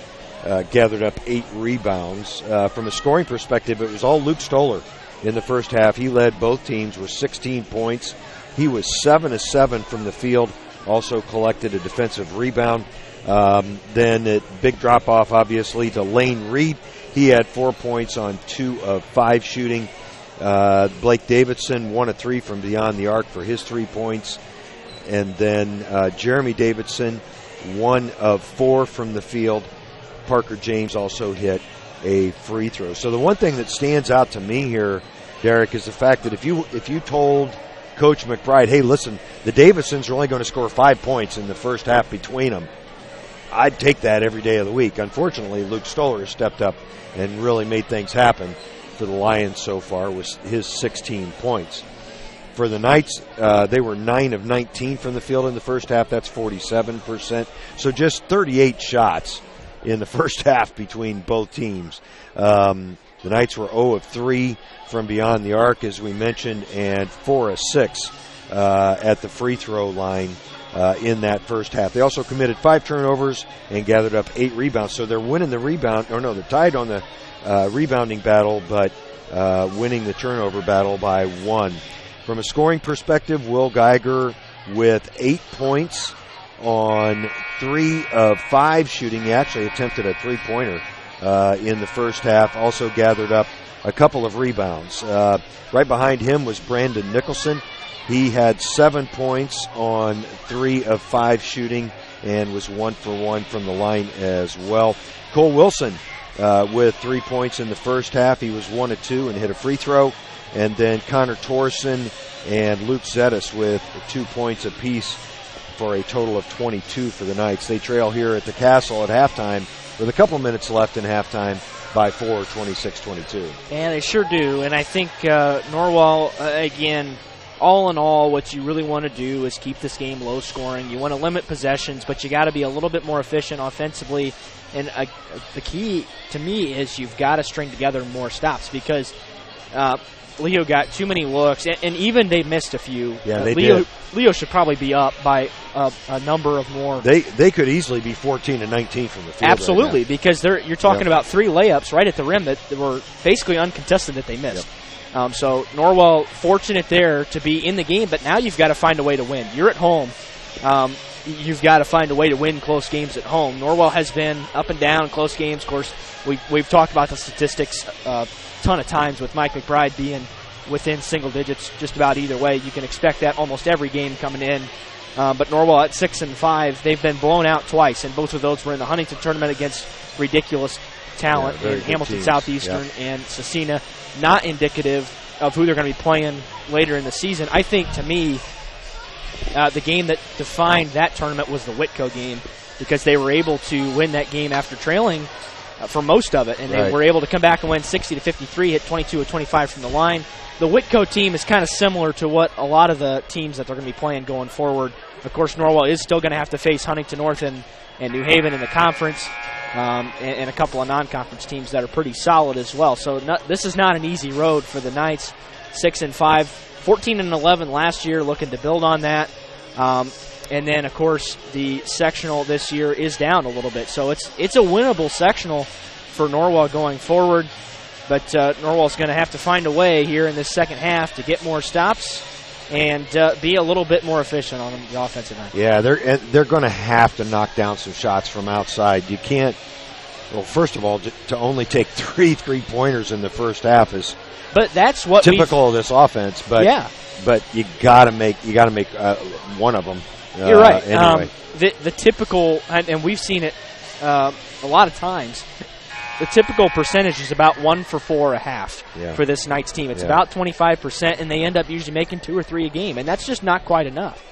gathered up 8 rebounds. From a scoring perspective, it was all Luke Stoller in the first half. He led both teams with 16 points. He was 7 of 7 from the field, also collected a defensive rebound. Then a big drop-off, obviously, to Lane Reed. He had 4 points on 2 of 5 shooting. Blake Davidson, 1 of 3 from beyond the arc for his 3 points. And then Jeremy Davidson, 1 of 4 from the field. Parker James also hit a free throw. So the one thing that stands out to me here, Derek, is the fact that if you told Coach McBride, hey, listen, the Davidsons are only going to score 5 points in the first half between them, I'd take that every day of the week. Unfortunately, Luke Stoller stepped up and really made things happen for the Lions so far with his 16 points. For the Knights, they were 9 of 19 from the field in the first half. That's 47%. So just 38 shots in the first half between both teams. The Knights were 0 of 3 from beyond the arc, as we mentioned, and 4 of 6 at the free throw line in that first half. They also committed 5 turnovers and gathered up 8 rebounds. So they're winning the rebound, they're tied on the rebounding battle, but winning the turnover battle by 1. From a scoring perspective, Will Geiger with 8 points on 3 of 5 shooting. He actually attempted a 3-pointer in the first half. Also gathered up a couple of rebounds. Right behind him was Brandon Nicholson. He had 7 points on 3 of 5 shooting and was 1 for 1 from the line as well. Cole Wilson with 3 points in the first half. He was 1 of 2 and hit a free throw. And then Connor Torson and Luke Zetas with 2 points apiece for a total of 22 for the Knights. They trail here at the Castle at halftime with a couple minutes left in halftime by 4, 26-22. And they sure do. And I think Norwell, again, all in all, what you really want to do is keep this game low scoring. You want to limit possessions, but you got to be a little bit more efficient offensively. And the key to me is you've got to string together more stops because Leo got too many looks, and even they missed a few. Yeah, they did. Leo should probably be up by a number of more. They could easily be 14 and 19 from the field. Absolutely, right because you're talking about 3 layups right at the rim that were basically uncontested that they missed. Yep. So Norwell fortunate there to be in the game, but now you've got to find a way to win. You're at home. You've got to find a way to win close games at home. Norwell has been up and down close games. Of course, we've talked about the statistics ton of times with Mike McBride being within single digits just about either way. You can expect that almost every game coming in. But Norwell at 6-5, they've been blown out twice, and both of those were in the Huntington tournament against ridiculous talent in Hamilton teams. Southeastern and Cecina. Not indicative of who they're going to be playing later in the season. I think, to me, the game that defined that tournament was the Whitco game because they were able to win that game after trailing for most of it, and they were able to come back and win 60-53, hit 22 of 25 from the line. The Whitco team is kind of similar to what a lot of the teams that they're going to be playing going forward. Of course, Norwell is still going to have to face Huntington North and New Haven in the conference, and a couple of non-conference teams that are pretty solid as well. So this is not an easy road for the Knights. 6-5, 14-11 last year, looking to build on that. And then, of course, the sectional this year is down a little bit. So it's a winnable sectional for Norwell going forward. But Norwell's going to have to find a way here in this second half to get more stops and be a little bit more efficient on the offensive end. Yeah, they're going to have to knock down some shots from outside. You can't. Well, first of all, to only take 3 3-pointers in the first half is. But that's what typical of this offense. But yeah. But you got to make one of them. You're right. Anyway. The typical, and we've seen it a lot of times. The typical percentage is about 1 for 4 a half for this Knights team. It's about 25%, and they end up usually making 2 or 3 a game, and that's just not quite enough.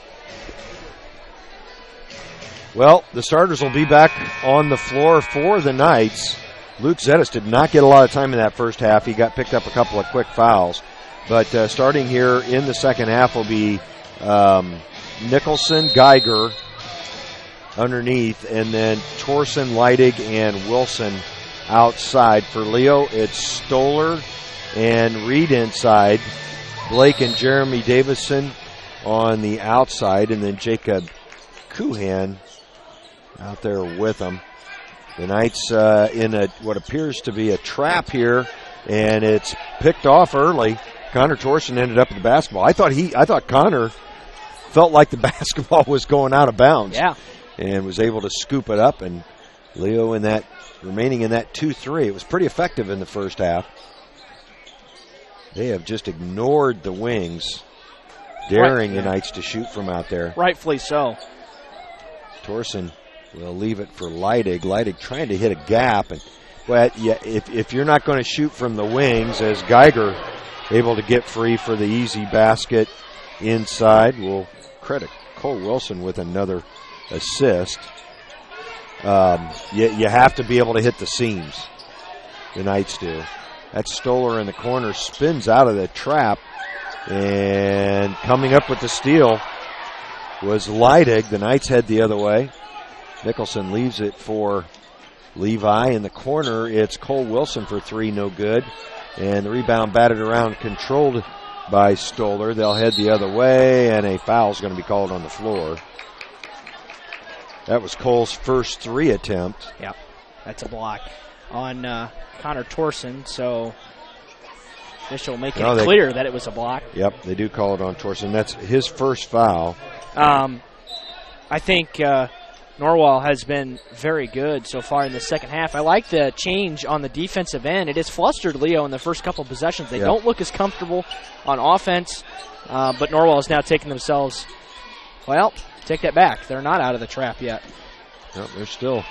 Well, the starters will be back on the floor for the Knights. Luke Zetas did not get a lot of time in that first half. He got picked up a couple of quick fouls. But starting here in the second half will be Nicholson, Geiger underneath, and then Torsen, Leidig, and Wilson outside. For Leo, it's Stoller and Reed inside. Blake and Jeremy Davison on the outside, and then Jacob Kuhan out there with them. The Knights in what appears to be a trap here, and it's picked off early. Connor Torsen ended up with the basketball. I thought Connor felt like the basketball was going out of bounds. Yeah. And was able to scoop it up, and Leo remaining in that 2-3. It was pretty effective in the first half. They have just ignored the wings, daring the Knights to shoot from out there. Rightfully so. Torsen will leave it for Leidig. Leidig trying to hit a gap, but if you're not going to shoot from the wings, as Geiger able to get free for the easy basket inside, we'll credit Cole Wilson with another assist. You have to be able to hit the seams. The Knights do. That Stoller in the corner spins out of the trap, and coming up with the steal was Leidig. The Knights head the other way. Nicholson leaves it for Levi. In the corner, it's Cole Wilson for three, no good. And the rebound batted around, controlled by Stoller. They'll head the other way, and a foul's going to be called on the floor. That was Cole's first three attempt. Yep, that's a block on Connor Torsen, so official making it clear that it was a block. Yep, they do call it on Torsen. That's his first foul. I think Norwell has been very good so far in the second half. I like the change on the defensive end. It has flustered Leo in the first couple possessions. They don't look as comfortable on offense, but Norwell is now taking themselves, take that back. They're not out of the trap yet. No, they're still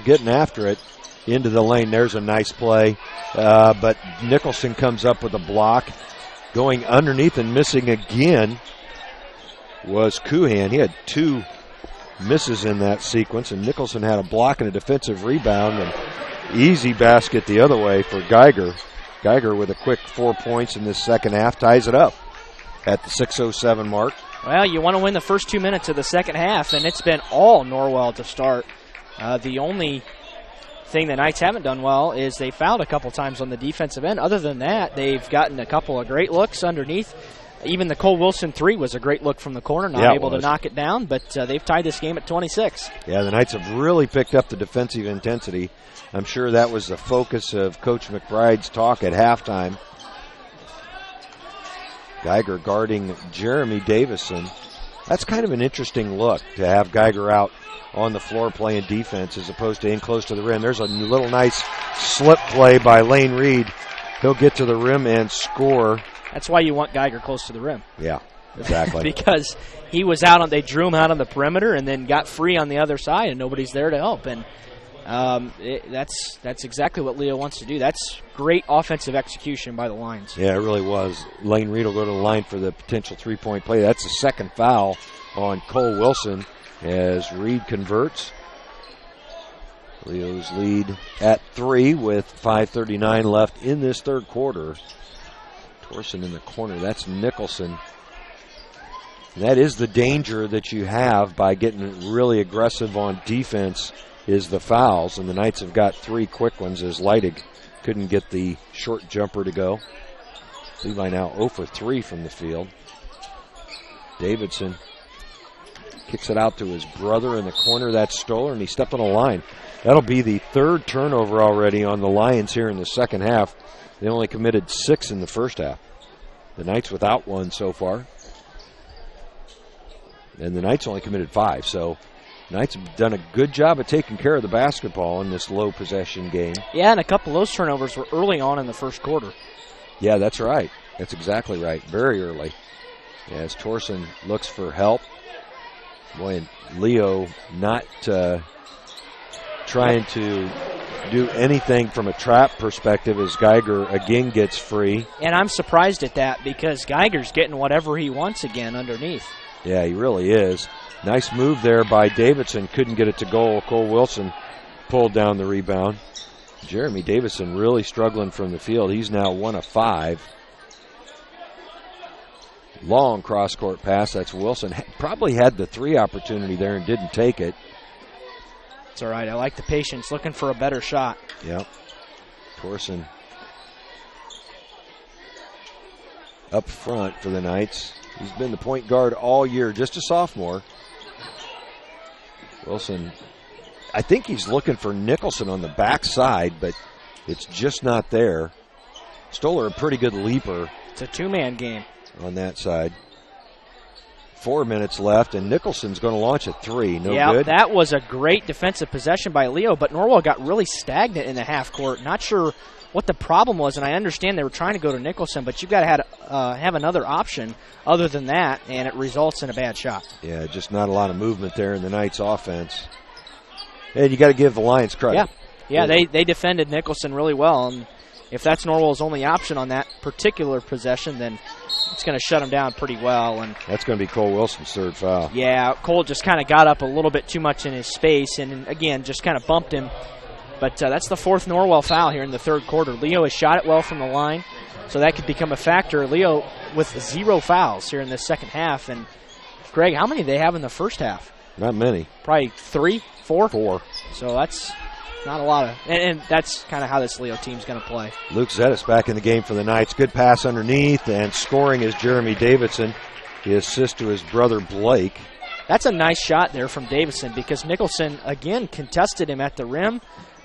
getting after it into the lane. There's a nice play, but Nicholson comes up with a block. Going underneath and missing again was Kuhan. He had two misses in that sequence, and Nicholson had a block and a defensive rebound, and easy basket the other way for Geiger. Geiger with a quick 4 points in this second half ties it up at the 6:07 mark. Well, you want to win the first 2 minutes of the second half, and it's been all Norwell to start. The only thing the Knights haven't done well is they fouled a couple times on the defensive end. Other than that, they've gotten a couple of great looks underneath. Even the Cole Wilson three was a great look from the corner, not able to knock it down, but they've tied this game at 26. Yeah, the Knights have really picked up the defensive intensity. I'm sure that was the focus of Coach McBride's talk at halftime. Geiger guarding Jeremy Davison. That's kind of an interesting look to have Geiger out on the floor playing defense as opposed to in close to the rim. There's a little nice slip play by Lane Reed. He'll get to the rim and score. That's why you want Geiger close to the rim. Yeah, exactly. Because he was they drew him out on the perimeter and then got free on the other side, and nobody's there to help. And that's exactly what Leo wants to do. That's great offensive execution by the Lions. Yeah, it really was. Lane Reed will go to the line for the potential three-point play. That's the second foul on Cole Wilson as Reed converts. Leo's lead at 3 with 5:39 left in this third quarter. Torsen in the corner. That's Nicholson. And that is the danger that you have by getting really aggressive on defense is the fouls. And the Knights have got 3 quick ones as Leidig couldn't get the short jumper to go. Levi now 0 for 3 from the field. Davidson kicks it out to his brother in the corner. That's Stoller, and he stepped on a line. That'll be the third turnover already on the Lions here in the second half. They only committed 6 in the first half. The Knights without one so far. And the Knights only committed 5. So Knights have done a good job of taking care of the basketball in this low possession game. Yeah, and a couple of those turnovers were early on in the first quarter. Yeah, that's right. That's exactly right. Very early. As Torsen looks for help. Boy, and Leo not trying to do anything from a trap perspective as Geiger again gets free. And I'm surprised at that because Geiger's getting whatever he wants again underneath. Yeah, he really is. Nice move there by Davidson. Couldn't get it to goal. Cole Wilson pulled down the rebound. Jeremy Davison really struggling from the field. He's now 1 of 5. Long cross-court pass. That's Wilson. Probably had the 3 opportunity there and didn't take it. It's all right. I like the patience, looking for a better shot. Yep. Torsen up front for the Knights. He's been the point guard all year, just a sophomore. Wilson, I think he's looking for Nicholson on the backside, but it's just not there. Stoller, a pretty good leaper. It's a 2-man game on that side. 4 minutes left, and Nicholson's going to launch a 3. No yeah, good. That was a great defensive possession by Leo, but Norwell got really stagnant in the half court. Not sure what the problem was, and I understand they were trying to go to Nicholson, but you've got to have another option other than that, and it results in a bad shot. Yeah, just not a lot of movement there in the Knights' offense. And you got to give the Lions credit. Yeah, they defended Nicholson really well, and if that's Norwell's only option on that particular possession, then it's going to shut him down pretty well. And that's going to be Cole Wilson's 3rd foul. Yeah, Cole just kind of got up a little bit too much in his space and, again, just kind of bumped him. But that's the 4th Norwell foul here in the 3rd quarter. Leo has shot it well from the line, so that could become a factor. Leo with 0 fouls here in the second half. And, Greg, how many do they have in the first half? Not many. Probably 3, 4? 4. So that's not a lot of, and that's kind of how this Leo team's going to play. Luke Zettis back in the game for the Knights. Good pass underneath, and scoring is Jeremy Davidson. The assist to his brother Blake. That's a nice shot there from Davidson because Nicholson, again, contested him at the rim,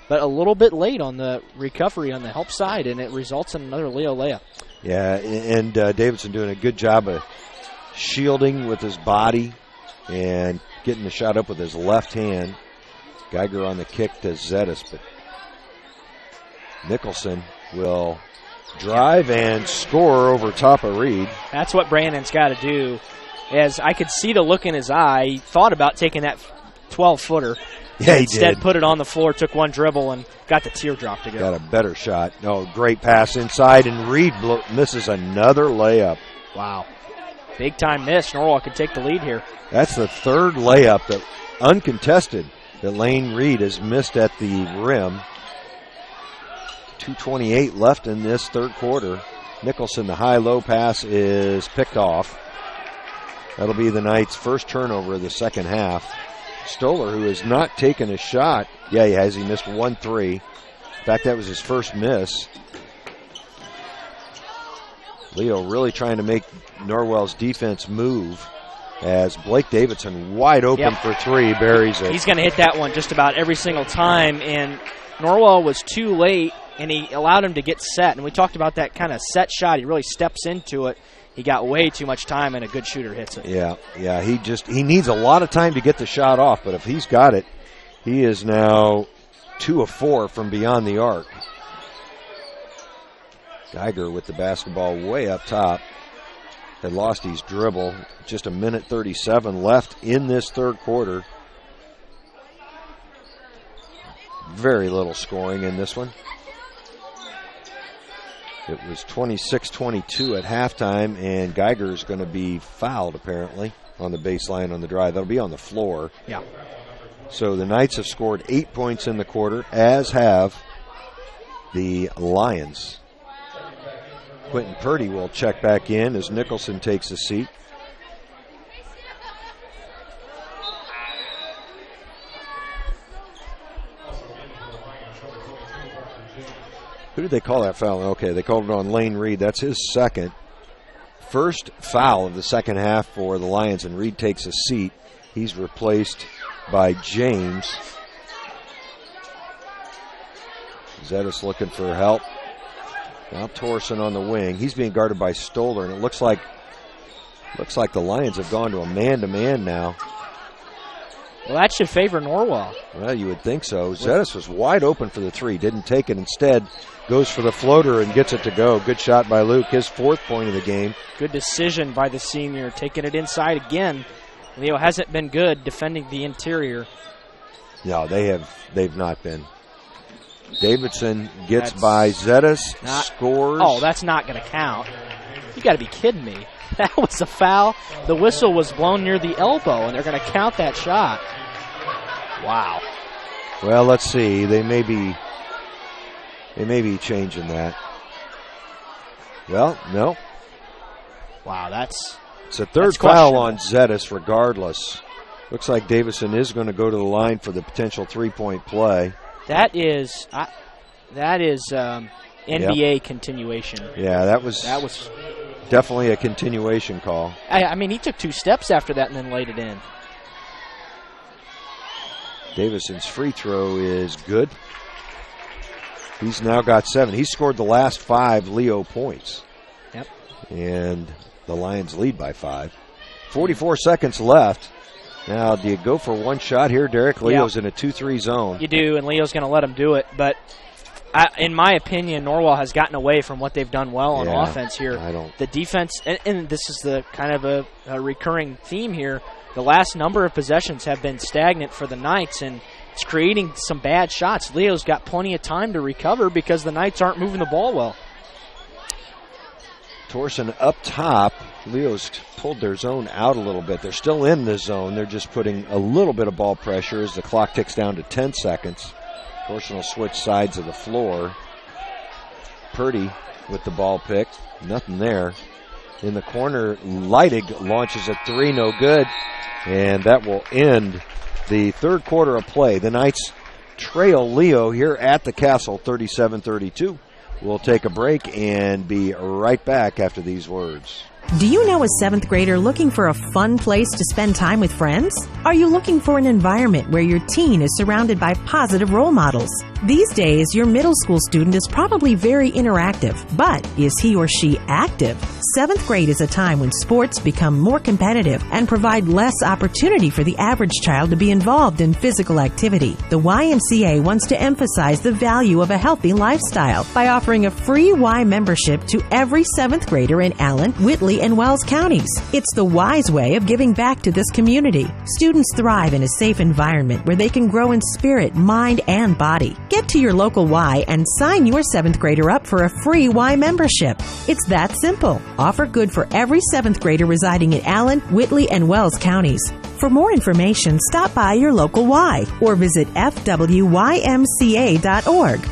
but a little bit late on the recovery on the help side, and it results in another Leo layup. Yeah, and Davidson doing a good job of shielding with his body and getting the shot up with his left hand. Geiger on the kick to Zettis, but Nicholson will drive and score over top of Reed. That's what Brandon's got to do. As I could see the look in his eye, he thought about taking that 12-footer. Yeah, he Instead, did. put it on the floor, took one dribble, and got the teardrop to go. Got a better shot. No, great pass inside, and Reed misses another layup. Wow. Big-time miss. Norwell could take the lead here. That's the 3rd layup, that uncontested, that Lane Reed has missed at the rim. 2:28 left in this 3rd quarter. Nicholson, the high-low pass is picked off. That'll be the Knights' first turnover of the second half. Stoller, who has not taken a shot. Yeah, he has. He missed 1 3. In fact, that was his first miss. Leo really trying to make Norwell's defense move as Blake Davidson wide open for 3, buries it. He's going to hit that one just about every single time, and Norwell was too late, and he allowed him to get set. And we talked about that kind of set shot. He really steps into it. He got way too much time, and a good shooter hits it. Yeah, he needs a lot of time to get the shot off, but if he's got it, he is now 2 of 4 from beyond the arc. Geiger with the basketball way up top. Had lost his dribble. Just 1:37 left in this 3rd quarter. Very little scoring in this one. It was 26-22 at halftime, and Geiger is going to be fouled, apparently, on the baseline on the drive. That'll be on the floor. Yeah. So the Knights have scored 8 points in the quarter, as have the Lions. Quentin Purdy will check back in as Nicholson takes a seat. Who did they call that foul? Okay, they called it on Lane Reed. That's his second. First foul of the second half for the Lions, and Reed takes a seat. He's replaced by James. Zettis looking for help. Now Torsen on the wing. He's being guarded by Stoller, and it looks like the Lions have gone to a man-to-man now. Well, that should favor Norwell. Well, you would think so. Zettis was wide open for the 3. Didn't take it. Instead, goes for the floater and gets it to go. Good shot by Luke. His 4th point of the game. Good decision by the senior. Taking it inside again. Leo hasn't been good defending the interior. No, they've not been. Davidson gets by Zettis, scores. Oh, that's not going to count. You got to be kidding me. That was a foul. The whistle was blown near the elbow, and they're going to count that shot. Wow. Well, let's see. They may be changing that. Well, no. Wow, that's It's a third foul on Zettis regardless. Looks like Davison is going to go to the line for the potential three-point play. That is NBA continuation. Yeah, that was definitely a continuation call. I mean, he took 2 steps after that and then laid it in. Davison's free throw is good. He's now got 7. He scored the last 5 Leo points. Yep. And the Lions lead by 5. 44 seconds left. Now, do you go for one shot here, Derek? Leo's in a 2-3 zone. You do, and Leo's going to let him do it. But in my opinion, Norwell has gotten away from what they've done well on offense here. The defense, and this is the kind of a recurring theme here, the last number of possessions have been stagnant for the Knights, and it's creating some bad shots. Leo's got plenty of time to recover because the Knights aren't moving the ball well. Torsen up top. Leo's pulled their zone out a little bit. They're still in the zone. They're just putting a little bit of ball pressure as the clock ticks down to 10 seconds. Torsen will switch sides of the floor. Purdy with the ball picked. Nothing there. In the corner, Leidig launches a 3, no good. And that will end the third quarter of play. The Knights trail Leo here at the Castle 37-32. We'll take a break and be right back after these words. Do you know a 7th grader looking for a fun place to spend time with friends? Are you looking for an environment where your teen is surrounded by positive role models? These days, your middle school student is probably very interactive, but is he or she active? 7th grade is a time when sports become more competitive and provide less opportunity for the average child to be involved in physical activity. The YMCA wants to emphasize the value of a healthy lifestyle by offering a free Y membership to every 7th grader in Allen, Whitley, and Wells counties. It's the wise way of giving back to this community. Students thrive in a safe environment where they can grow in spirit, mind, and body. Get to your local Y and sign your 7th grader up for a free Y membership. It's that simple. Offer good for every 7th grader residing in Allen, Whitley, and Wells counties. For more information, stop by your local Y or visit fwymca.org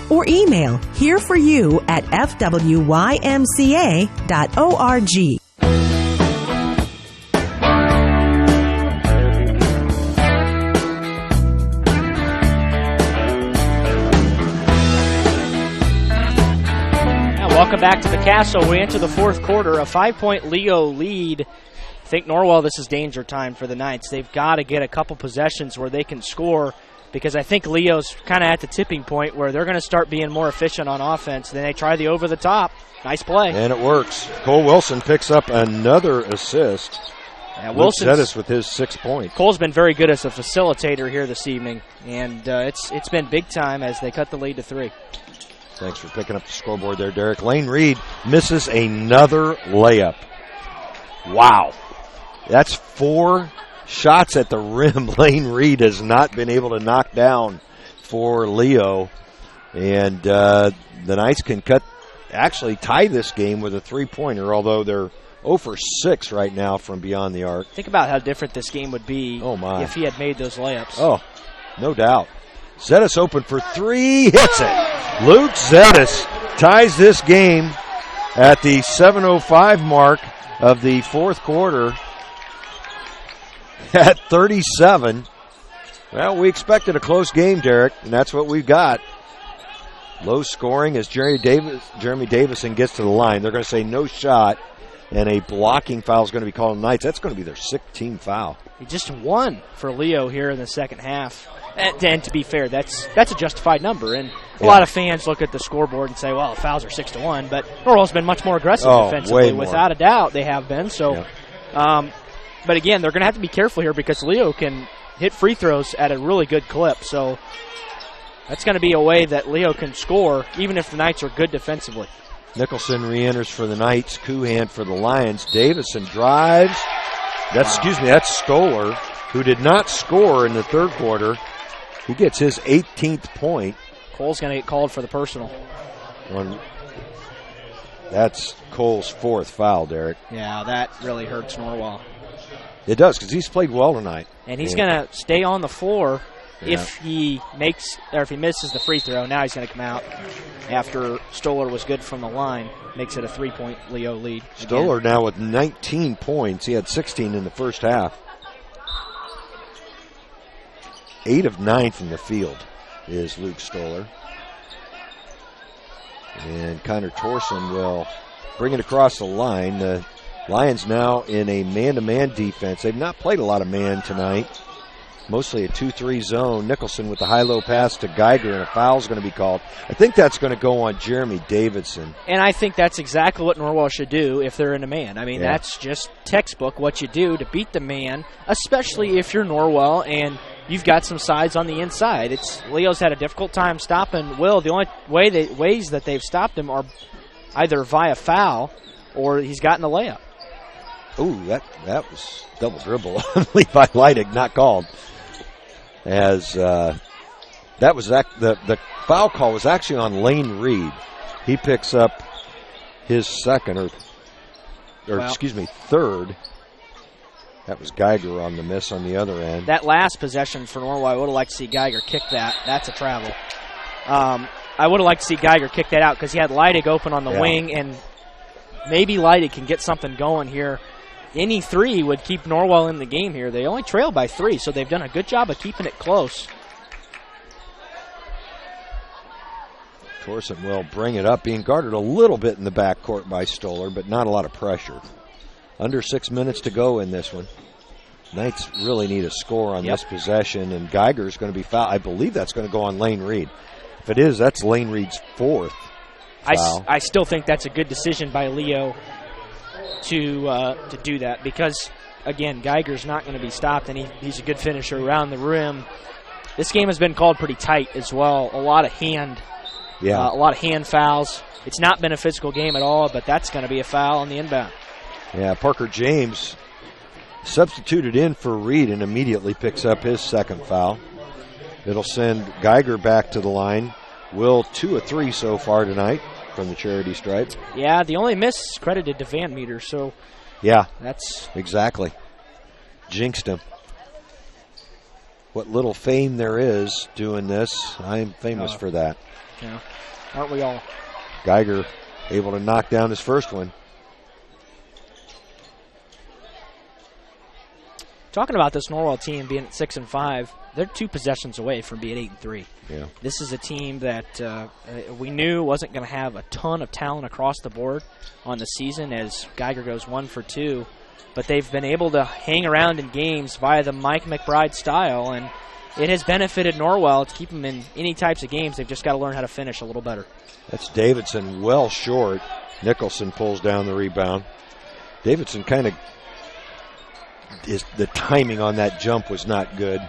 or email hereforyou@fwymca.org. Welcome back to the Castle. We enter the fourth quarter, a 5-point Leo lead. I think Norwell, this is danger time for the Knights. They've got to get a couple possessions where they can score because I think Leo's kind of at the tipping point where they're going to start being more efficient on offense. Then they try the over-the-top. Nice play. And it works. Cole Wilson picks up another assist. Zettis with his 6 points. Cole's been very good as a facilitator here this evening, and it's been big time as they cut the lead to 3. Thanks for picking up the scoreboard there, Derek. Lane Reed misses another layup. Wow. That's 4 shots at the rim Lane Reed has not been able to knock down for Leo. And the Knights can actually tie this game with a 3-pointer, although they're 0 for 6 right now from beyond the arc. Think about how different this game would be if he had made those layups. Oh, no doubt. Zettis open for 3, hits it. Luke Zettis ties this game at the 7:05 mark of the fourth quarter at 37. Well, we expected a close game, Derek, and that's what we've got. Low scoring as Jeremy Davison gets to the line. They're going to say no shot, and a blocking foul is going to be called on the Knights. That's going to be their 6th team foul. He just won for Leo here in the second half. And to be fair, that's a justified number. And a lot of fans look at the scoreboard and say, well, the fouls are 6-1. But Norwell's been much more aggressive defensively. Without a doubt, they have been. So, but again, they're going to have to be careful here because Leo can hit free throws at a really good clip. So that's going to be a way that Leo can score, even if the Knights are good defensively. Nicholson re-enters for the Knights. Coohan for the Lions. Davison drives. That's Stoller, who did not score in the third quarter. He gets his 18th point. Cole's going to get called for the personal. That's Cole's 4th foul, Derek. Yeah, that really hurts Norwell. It does, because he's played well tonight. And he's going to stay on the floor if he if he misses the free throw, now he's going to come out after Stoller was good from the line. Makes it a 3-point Leo lead. Stoller now with 19 points. He had 16 in the first half. 8 of 9 from the field is Luke Stoller. And Connor Torson will bring it across the line. The Lions now in a man-to-man defense. They've not played a lot of man tonight. Mostly a 2-3 zone. Nicholson with the high-low pass to Geiger, and a foul's going to be called. I think that's going to go on Jeremy Davidson. And I think that's exactly what Norwell should do if they're in a man. I mean, that's just textbook what you do to beat the man, especially if you're Norwell and you've got some sides on the inside. Leo's had a difficult time stopping Will. The only ways that they've stopped him are either via foul or he's gotten a layup. Ooh, that was double dribble. Levi Leidig not called. As the foul call was actually on Lane Reed. He picks up his second third. That was Geiger on the miss on the other end. That last possession for Norwell, I would have liked to see Geiger kick that. That's a travel. I would have liked to see Geiger kick that out because he had Leidig open on the wing, and maybe Leidig can get something going here. Any three would keep Norwell in the game here. They only trail by 3, so they've done a good job of keeping it close. Torson will bring it up, being guarded a little bit in the backcourt by Stoller, but not a lot of pressure. Under 6 minutes to go in this one. Knights really need a score on this possession, and Geiger's going to be fouled. I believe that's going to go on Lane Reed. If it is, that's Lane Reed's 4th foul. I still think that's a good decision by Leo to do that because, again, Geiger's not going to be stopped, and he's a good finisher around the rim. This game has been called pretty tight as well. A lot of hand fouls. It's not been a physical game at all, but that's going to be a foul on the inbound. Yeah, Parker James substituted in for Reed and immediately picks up his second foul. It'll send Geiger back to the line. Will 2 of 3 so far tonight from the charity stripe. Yeah, the only miss is credited to Van Meter, so that's exactly. Jinxed him. What little fame there is doing this, I'm famous for that. Yeah, aren't we all? Geiger able to knock down his first one. Talking about this Norwell team being at 6-5, they're 2 possessions away from being 8-3. Yeah. This is a team that we knew wasn't going to have a ton of talent across the board on the season as Geiger goes 1 for 2, but they've been able to hang around in games via the Mike McBride style, and it has benefited Norwell to keep them in any types of games. They've just got to learn how to finish a little better. That's Davidson well short. Nicholson pulls down the rebound. Davidson kind of the timing on that jump was not good.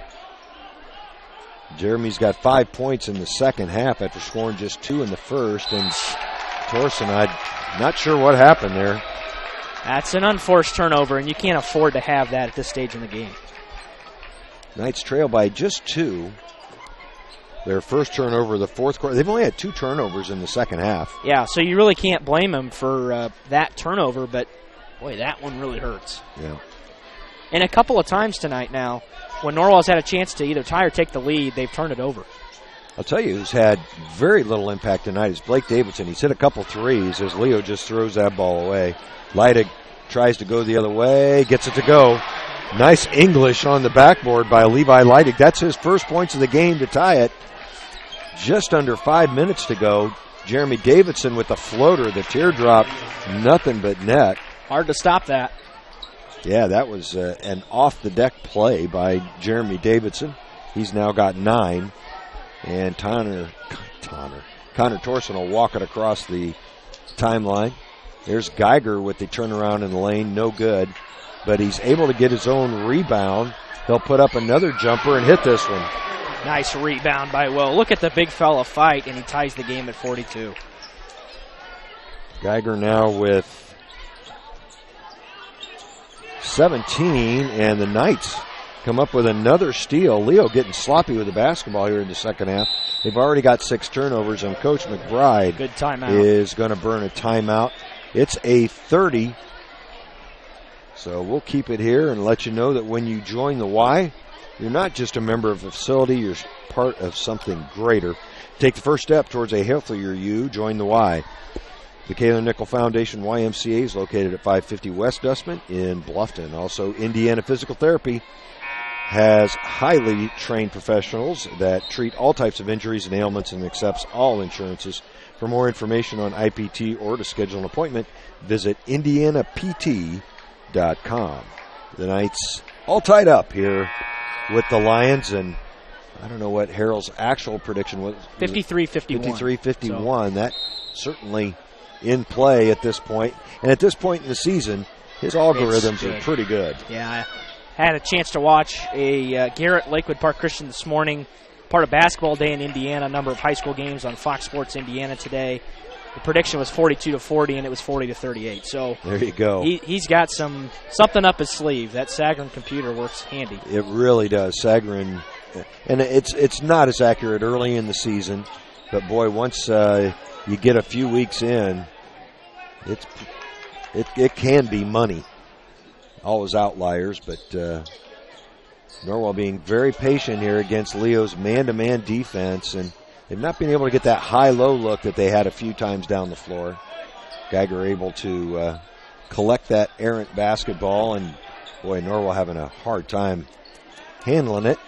Jeremy's got 5 points in the second half after scoring just 2 in the first. And Torson, I'm not sure what happened there. That's an unforced turnover, and you can't afford to have that at this stage in the game. Knights trail by just 2. Their first turnover of the fourth quarter. They've only had 2 turnovers in the second half. Yeah, so you really can't blame them for that turnover, but, boy, that one really hurts. Yeah. And a couple of times tonight now, when Norwell's had a chance to either tie or take the lead, they've turned it over. I'll tell you who's had very little impact tonight is Blake Davidson. He's hit a couple threes as Leo just throws that ball away. Leidig tries to go the other way, gets it to go. Nice English on the backboard by Levi Leidig. That's his first points of the game to tie it. Just under 5 minutes to go. Jeremy Davidson with the floater, the teardrop, nothing but net. Hard to stop that. Yeah, that was an off-the-deck play by Jeremy Davidson. He's now got 9. And Connor Torson will walk it across the timeline. There's Geiger with the turnaround in the lane, no good. But he's able to get his own rebound. He'll put up another jumper and hit this one. Nice rebound by Will. Look at the big fella fight, and he ties the game at 42. Geiger now with 17, and the Knights come up with another steal. Leo getting sloppy with the basketball here in the second half. They've already got 6 turnovers, and Coach McBride good timeout. Is going to burn a timeout. It's a 30. So we'll keep it here and let you know that when you join the Y, You're not just a member of a facility, you're part of something greater. Take the first step towards a healthier you. Join the Y. The Kayla Nickel Foundation YMCA is located at 550 West Dustman in Bluffton. Also, Indiana Physical Therapy has highly trained professionals that treat all types of injuries and ailments and accepts all insurances. For more information on IPT or to schedule an appointment, visit indianapt.com. The Knights all tied up here with the Lions, and I don't know what Harold's actual prediction was. 53-51. 53-51. So. That certainly in play at this point. And at this point in the season, his algorithms are pretty good. Yeah, I had a chance to watch a Garrett Lakewood Park Christian this morning, part of Basketball Day in Indiana, a number of high school games on Fox Sports Indiana today. The prediction was 42-40, and it was 40-38. So there you go. He's got something up his sleeve. That Sagarin computer works handy. It really does. Sagarin, and it's not as accurate early in the season, but boy, once you get a few weeks in, it can be money. Always outliers, but Norwell being very patient here against Leo's man-to-man defense, and they've not been able to get that high-low look that they had a few times down the floor. Geiger able to collect that errant basketball, and boy, Norwell having a hard time handling it.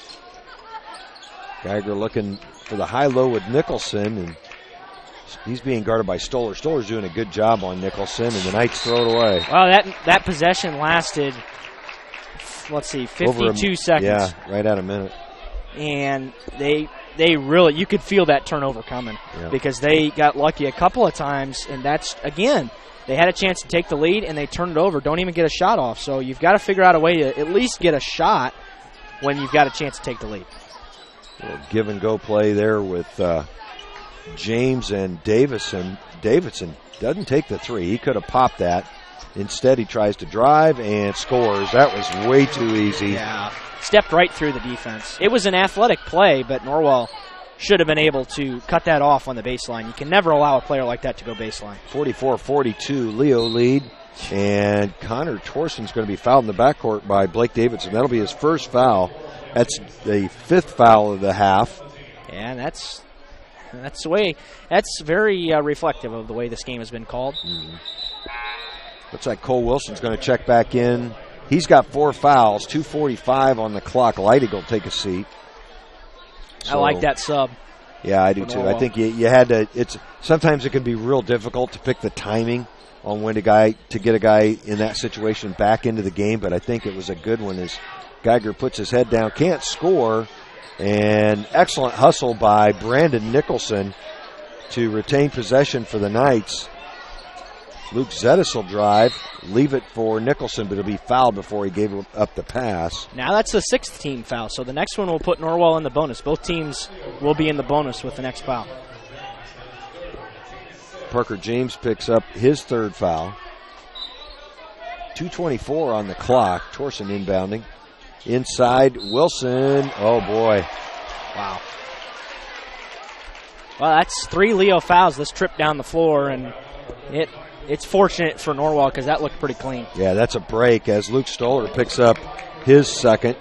Geiger looking for the high-low with Nicholson, and he's being guarded by Stoller. Stoller's doing a good job on Nicholson, and the Knights throw it away. Well, that possession lasted, 52 seconds. Yeah, right at a minute. And they really, you could feel that turnover coming because they got lucky a couple of times, and that's, again, they had a chance to take the lead, and they turned it over, don't even get a shot off. So you've got to figure out a way to at least get a shot when you've got a chance to take the lead. Give-and-go play there with James and Davidson. Davidson doesn't take the three. He could have popped that. Instead, he tries to drive and scores. That was way too easy. Yeah, stepped right through the defense. It was an athletic play, but Norwell should have been able to cut that off on the baseline. You can never allow a player like that to go baseline. 44-42, Leo lead. And Connor Torson's going to be fouled in the backcourt by Blake Davidson. That'll be his first foul. That's the fifth foul of the half. And that's the way. That's very reflective of the way this game has been called. Mm-hmm. Looks like Cole Wilson's going to check back in. He's got 4 fouls, 2:45 on the clock. Leidig will take a seat. I like that sub. Yeah, I do too. I think you had to. Sometimes it can be real difficult to pick the timing on when to get a guy in that situation back into the game. But I think it was a good one as Geiger puts his head down, can't score, and excellent hustle by Brandon Nicholson to retain possession for the Knights. Luke Zettis will drive, leave it for Nicholson, but he'll be fouled before he gave up the pass. Now that's the 6th team foul, so the next one will put Norwell in the bonus. Both teams will be in the bonus with the next foul. Parker James picks up his 3rd foul. 2:24 on the clock. Torson inbounding. Inside, Wilson. Oh, boy. Wow. Well, that's 3 Leo fouls this trip down the floor, and it's fortunate for Norwell because that looked pretty clean. Yeah, that's a break as Luke Stoller picks up his 2nd.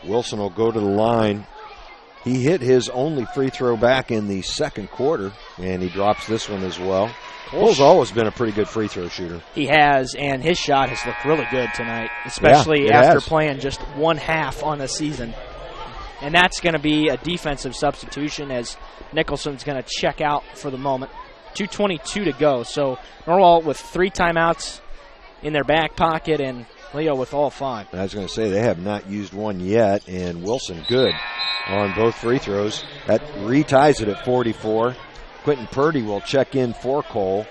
Wilson will go to the line. He hit his only free throw back in the 2nd quarter, and he drops this one as well. Cole's always been a pretty good free throw shooter. He has, and his shot has looked really good tonight, especially after playing just 1 half on the season. And that's going to be a defensive substitution as Nicholson's going to check out for the moment. 2:22 to go. So Norwell with 3 timeouts in their back pocket and Leo with all 5. I was going to say they have not used one yet, and Wilson good on both free throws. That reties it at 44. Quentin Purdy will check in for Cole.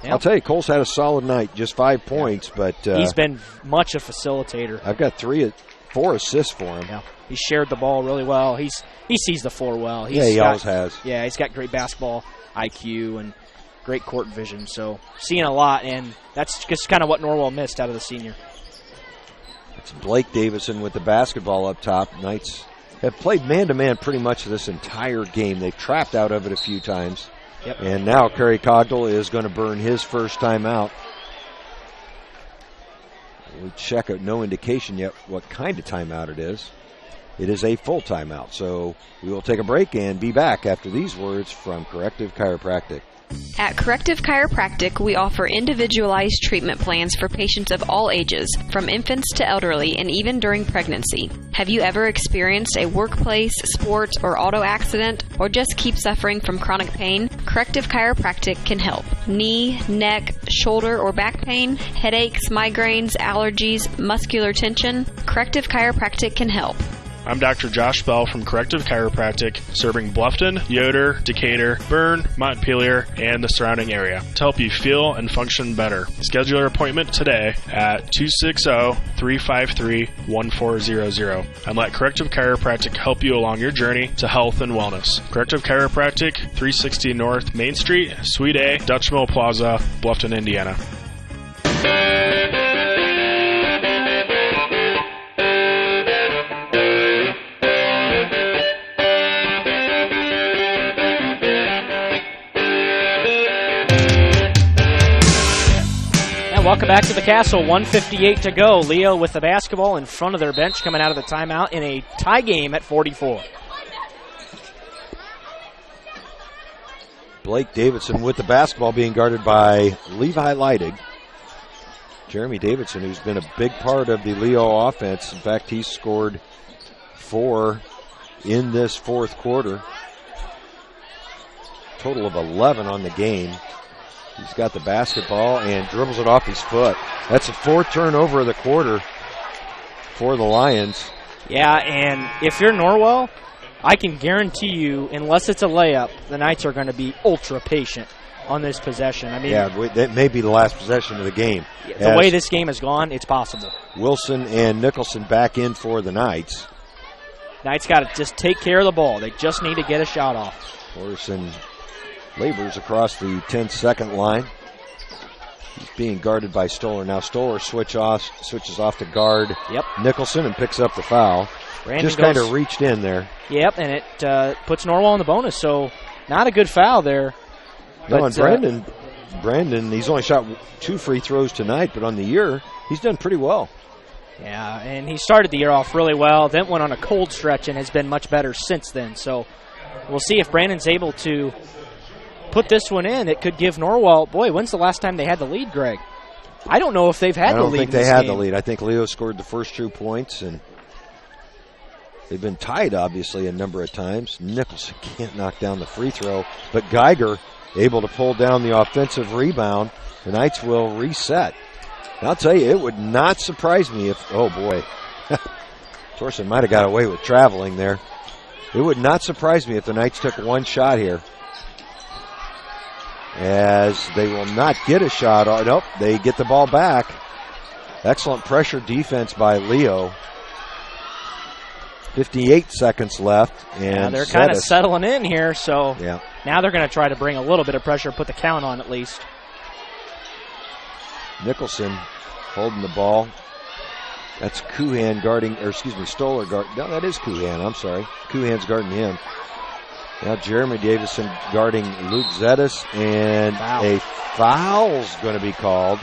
Yep. I'll tell you, Cole's had a solid night, just 5 points, but he's been much a facilitator. I've got 4 assists for him. Yeah. He shared the ball really well. He sees the floor well. He always has. Yeah, he's got great basketball IQ and great court vision. So seeing a lot, and that's just kind of what Norwell missed out of the senior. It's Blake Davidson with the basketball up top. Knights have played man-to-man pretty much this entire game. They've trapped out of it a few times. Yep. And now Kerry Cogdell is going to burn his first time out. We check out, no indication yet what kind of timeout it is. It is a full timeout. So we will take a break and be back after these words from Corrective Chiropractic. At Corrective Chiropractic, we offer individualized treatment plans for patients of all ages, from infants to elderly, and even during pregnancy. Have you ever experienced a workplace, sports, or auto accident, or just keep suffering from chronic pain? Corrective Chiropractic can help. Knee, neck, shoulder, or back pain, headaches, migraines, allergies, muscular tension? Corrective Chiropractic can help. I'm Dr. Josh Bell from Corrective Chiropractic, serving Bluffton, Yoder, Decatur, Bern, Montpelier, and the surrounding area to help you feel and function better. Schedule your appointment today at 260-353-1400 and let Corrective Chiropractic help you along your journey to health and wellness. Corrective Chiropractic, 360 North Main Street, Suite A, Dutch Mill Plaza, Bluffton, Indiana. Welcome back to the Castle. 1:58 to go. Leo with the basketball in front of their bench coming out of the timeout in a tie game at 44. Blake Davidson with the basketball being guarded by Levi Leidig. Jeremy Davidson, who's been a big part of the Leo offense. In fact, he's scored 4 in this fourth quarter. Total of 11 on the game. He's got the basketball and dribbles it off his foot. That's the 4th turnover of the quarter for the Lions. Yeah, and if you're Norwell, I can guarantee you, unless it's a layup, the Knights are going to be ultra patient on this possession. I mean, yeah, that may be the last possession of the game. The way this game has gone, it's possible. Wilson and Nicholson back in for the Knights. Knights got to just take care of the ball. They just need to get a shot off. Morrison labors across the 10-second line. He's being guarded by Stoller. Now Stoller switches off to guard Nicholson and picks up the foul. Brandon just kind of reached in there. Yep, and it puts Norwell in the bonus, so not a good foul there. No, and Brandon, he's only shot 2 free throws tonight, but on the year, he's done pretty well. Yeah, and he started the year off really well, then went on a cold stretch and has been much better since then. So we'll see if Brandon's able to put this one in. It could give Norwell, boy, when's the last time they had the lead, Greg? I don't know if they've had the lead. I don't think they had the lead. I think Leo scored the first 2 points, and they've been tied, obviously, a number of times. Nicholson can't knock down the free throw, but Geiger able to pull down the offensive rebound. The Knights will reset. And I'll tell you, it would not surprise me if, oh boy, Torsen might have got away with traveling there. It would not surprise me if the Knights took one shot here, as they will not get a shot. Nope, they get the ball back. Excellent pressure defense by Leo. 58 seconds left. And they're kind of settling in here, so yeah. Now they're going to try to bring a little bit of pressure, put the count on at least. Nicholson holding the ball. That's Kuhan guarding, or excuse me, Stoller guard. No, that is Kuhan, I'm sorry. Kuhan's guarding him. Now Jeremy Davidson guarding Luke Zetas, and a foul's going to be called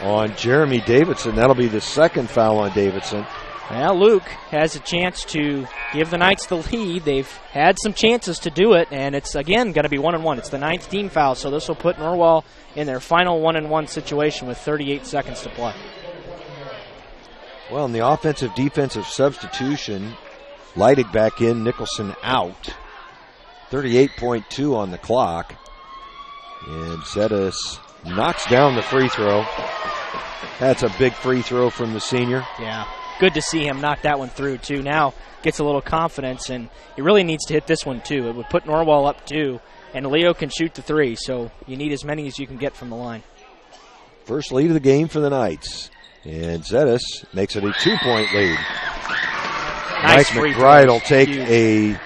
on Jeremy Davidson. That'll be the second foul on Davidson. Well, Luke has a chance to give the Knights the lead. They've had some chances to do it, and it's, again, going to be 1-1. It's the 9th team foul, so this will put Norwell in their final 1-1 situation with 38 seconds to play. Well, in the offensive-defensive substitution, Leidig back in, Nicholson out. 38.2 on the clock. And Zetas knocks down the free throw. That's a big free throw from the senior. Yeah. Good to see him knock that one through, too. Now gets a little confidence, and he really needs to hit this one, too. It would put Norwell up, too, and Leo can shoot the 3, so you need as many as you can get from the line. First lead of the game for the Knights, and Zetas makes it a 2-point lead. Nice Mike McBride will take a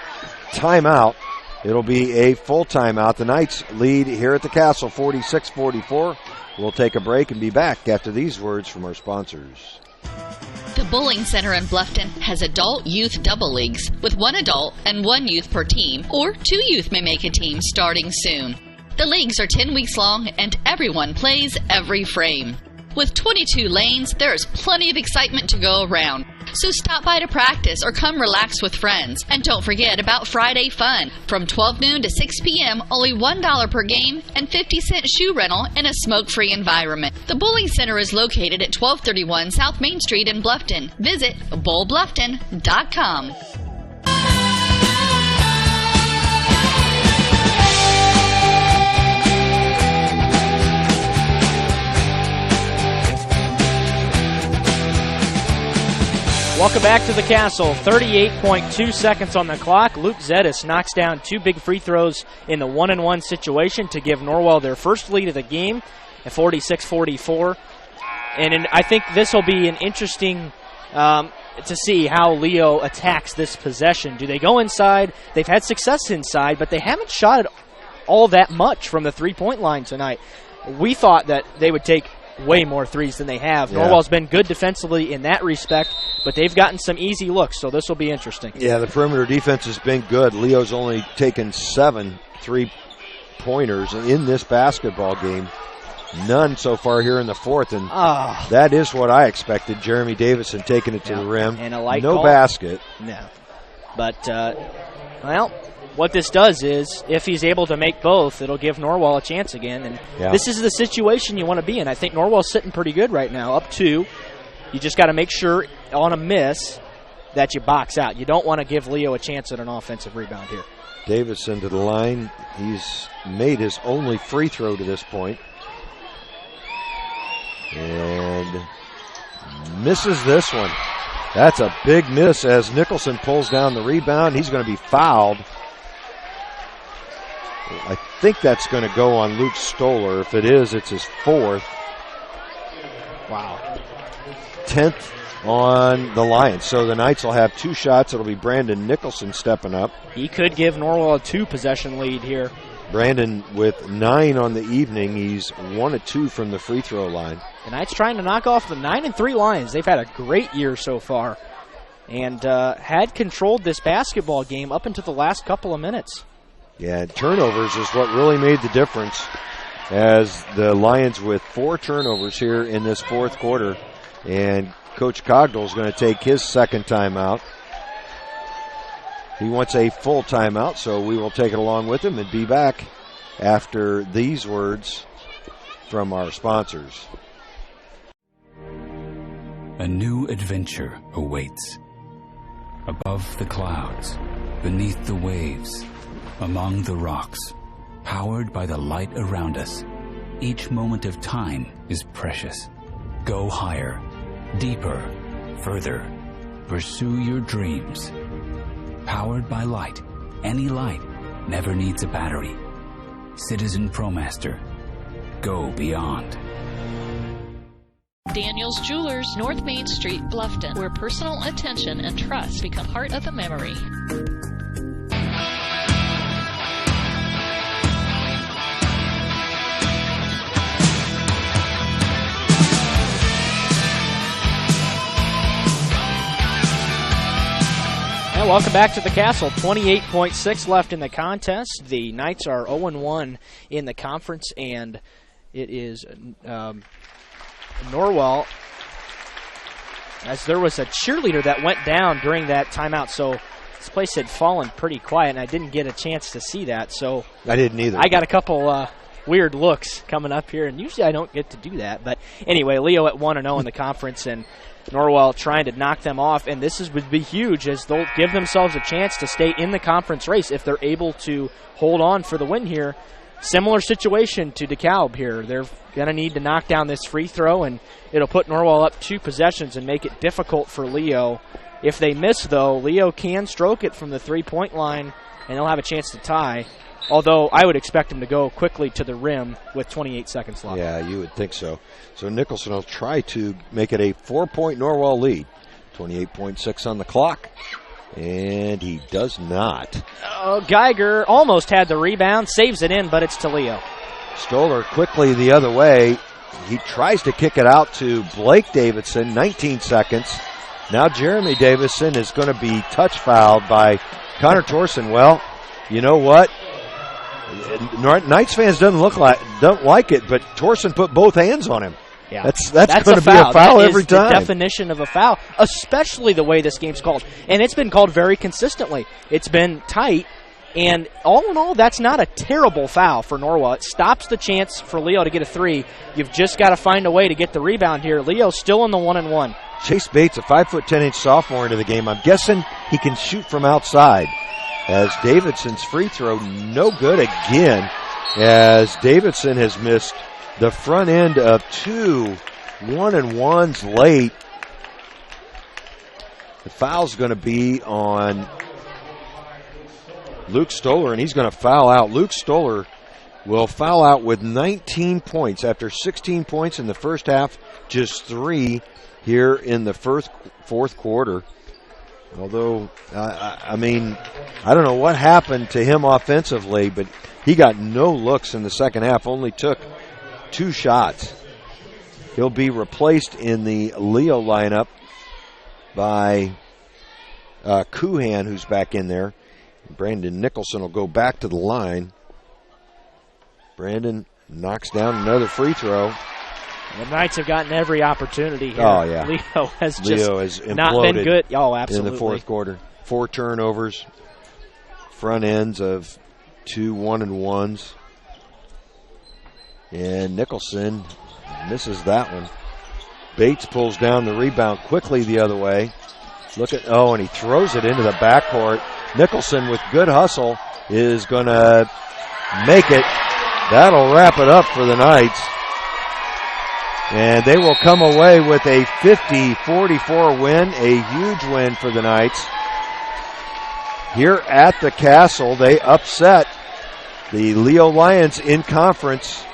timeout. It'll be a full timeout. The Knights lead here at the Castle, 46-44. We'll take a break and be back after these words from our sponsors. The Bowling Center in Bluffton has adult youth double leagues with 1 adult and 1 youth per team, or 2 youth may make a team starting soon. The leagues are 10 weeks long and everyone plays every frame. With 22 lanes, there is plenty of excitement to go around. So stop by to practice or come relax with friends. And don't forget about Friday Fun. From 12 noon to 6 p.m., only $1 per game and 50-cent shoe rental in a smoke-free environment. The Bowling Center is located at 1231 South Main Street in Bluffton. Visit bowlbluffton.com. Welcome back to the Castle. 38.2 seconds on the clock. Luke Zedis knocks down 2 big free throws in the 1-and-1 situation to give Norwell their first lead of the game at 46-44. And I think this will be an interesting to see how Leo attacks this possession. Do they go inside? They've had success inside, but they haven't shot it all that much from the three-point line tonight. We thought that they would take way more threes than they have. Yeah. Norwell's been good defensively in that respect, but they've gotten some easy looks, so this will be interesting. Yeah, the perimeter defense has been good. Leo's only taken 7 3-pointers in this basketball game. None so far here in the fourth, and that is what I expected. Jeremy Davison taking it to the rim. And a light no call. Basket. No. But, well, what this does is, if he's able to make both, it'll give Norwell a chance again. And this is the situation you want to be in. I think Norwell's sitting pretty good right now, up 2. You just got to make sure on a miss that you box out. You don't want to give Leo a chance at an offensive rebound here. Davison to the line. He's made his only free throw to this point. And misses this one. That's a big miss as Nicholson pulls down the rebound. He's going to be fouled. I think that's going to go on Luke Stoller. If it is, it's his 4th. Wow. 10th on the Lions. So the Knights will have 2 shots. It'll be Brandon Nicholson stepping up. He could give Norwell a 2-possession lead here. Brandon with 9 on the evening. He's 1 of 2 from the free throw line. The Knights trying to knock off the 9-3 Lions. They've had a great year so far and had controlled this basketball game up until the last couple of minutes. Yeah, turnovers is what really made the difference as the Lions with 4 turnovers here in this fourth quarter. And Coach Cogdell is going to take his second timeout. He wants a full timeout, so we will take it along with him and be back after these words from our sponsors. A new adventure awaits. Above the clouds, beneath the waves, among the rocks, powered by the light around us. Each moment of time is precious. Go higher, deeper, further. Pursue your dreams. Powered by light. Any light never needs a battery. Citizen ProMaster. Go beyond. Daniel's Jewelers, North Main Street, Bluffton, where personal attention and trust become part of the memory. And welcome back to the Castle. 28.6 left in the contest. The Knights are 0-1 in the conference, and it is Norwell, as there was a cheerleader that went down during that timeout, so this place had fallen pretty quiet, and I didn't get a chance to see that. So I didn't either. I got a couple weird looks coming up here, and usually I don't get to do that. But anyway, Leo at 1-0 in the conference, and Norwell trying to knock them off, and this would be huge as they'll give themselves a chance to stay in the conference race if they're able to hold on for the win here. Similar situation to DeKalb here. They're going to need to knock down this free throw, and it'll put Norwell up 2 possessions and make it difficult for Leo. If they miss, though, Leo can stroke it from the three-point line, and they'll have a chance to tie. Although I would expect him to go quickly to the rim with 28 seconds left. Yeah, you would think so. So Nicholson will try to make it a 4-point Norwell lead. 28.6 on the clock. And he does not. Geiger almost had the rebound, saves it in, but it's to Leo. Stoller quickly the other way. He tries to kick it out to Blake Davidson, 19 seconds. Now Jeremy Davison is going to be touch fouled by Connor Torson. Well, you know what? Knights fans don't like it, but Torson put both hands on him. Yeah. That's going to be a foul every time. The definition of a foul, especially the way this game's called. And it's been called very consistently. It's been tight. And all in all, that's not a terrible foul for Norwell. It stops the chance for Leo to get a three. You've just got to find a way to get the rebound here. Leo's still in the 1-and-1. Chase Bates, a 5'10" sophomore into the game. I'm guessing he can shoot from outside. As Davidson's free throw, no good again, as Davidson has missed the front end of 2 1-and-1s late. The foul's going to be on Luke Stoller, and he's going to foul out. Luke Stoller will foul out with 19 points after 16 points in the first half, just 3 here in the fourth quarter. Although, I mean, I don't know what happened to him offensively, but he got no looks in the second half, only took 2 shots. He'll be replaced in the Leo lineup by Kuhan, who's back in there. Brandon Nicholson will go back to the line. Brandon knocks down another free throw. The Knights have gotten every opportunity here. Oh, yeah. Leo has not been good. Oh, absolutely. In the fourth quarter. 4 turnovers, front ends of 2 1-and-1s. And Nicholson misses that one. Bates pulls down the rebound quickly the other way. And he throws it into the backcourt. Nicholson with good hustle is going to make it. That'll wrap it up for the Knights. And they will come away with a 50-44 win, a huge win for the Knights. Here at the Castle, they upset the Leo Lions in conference.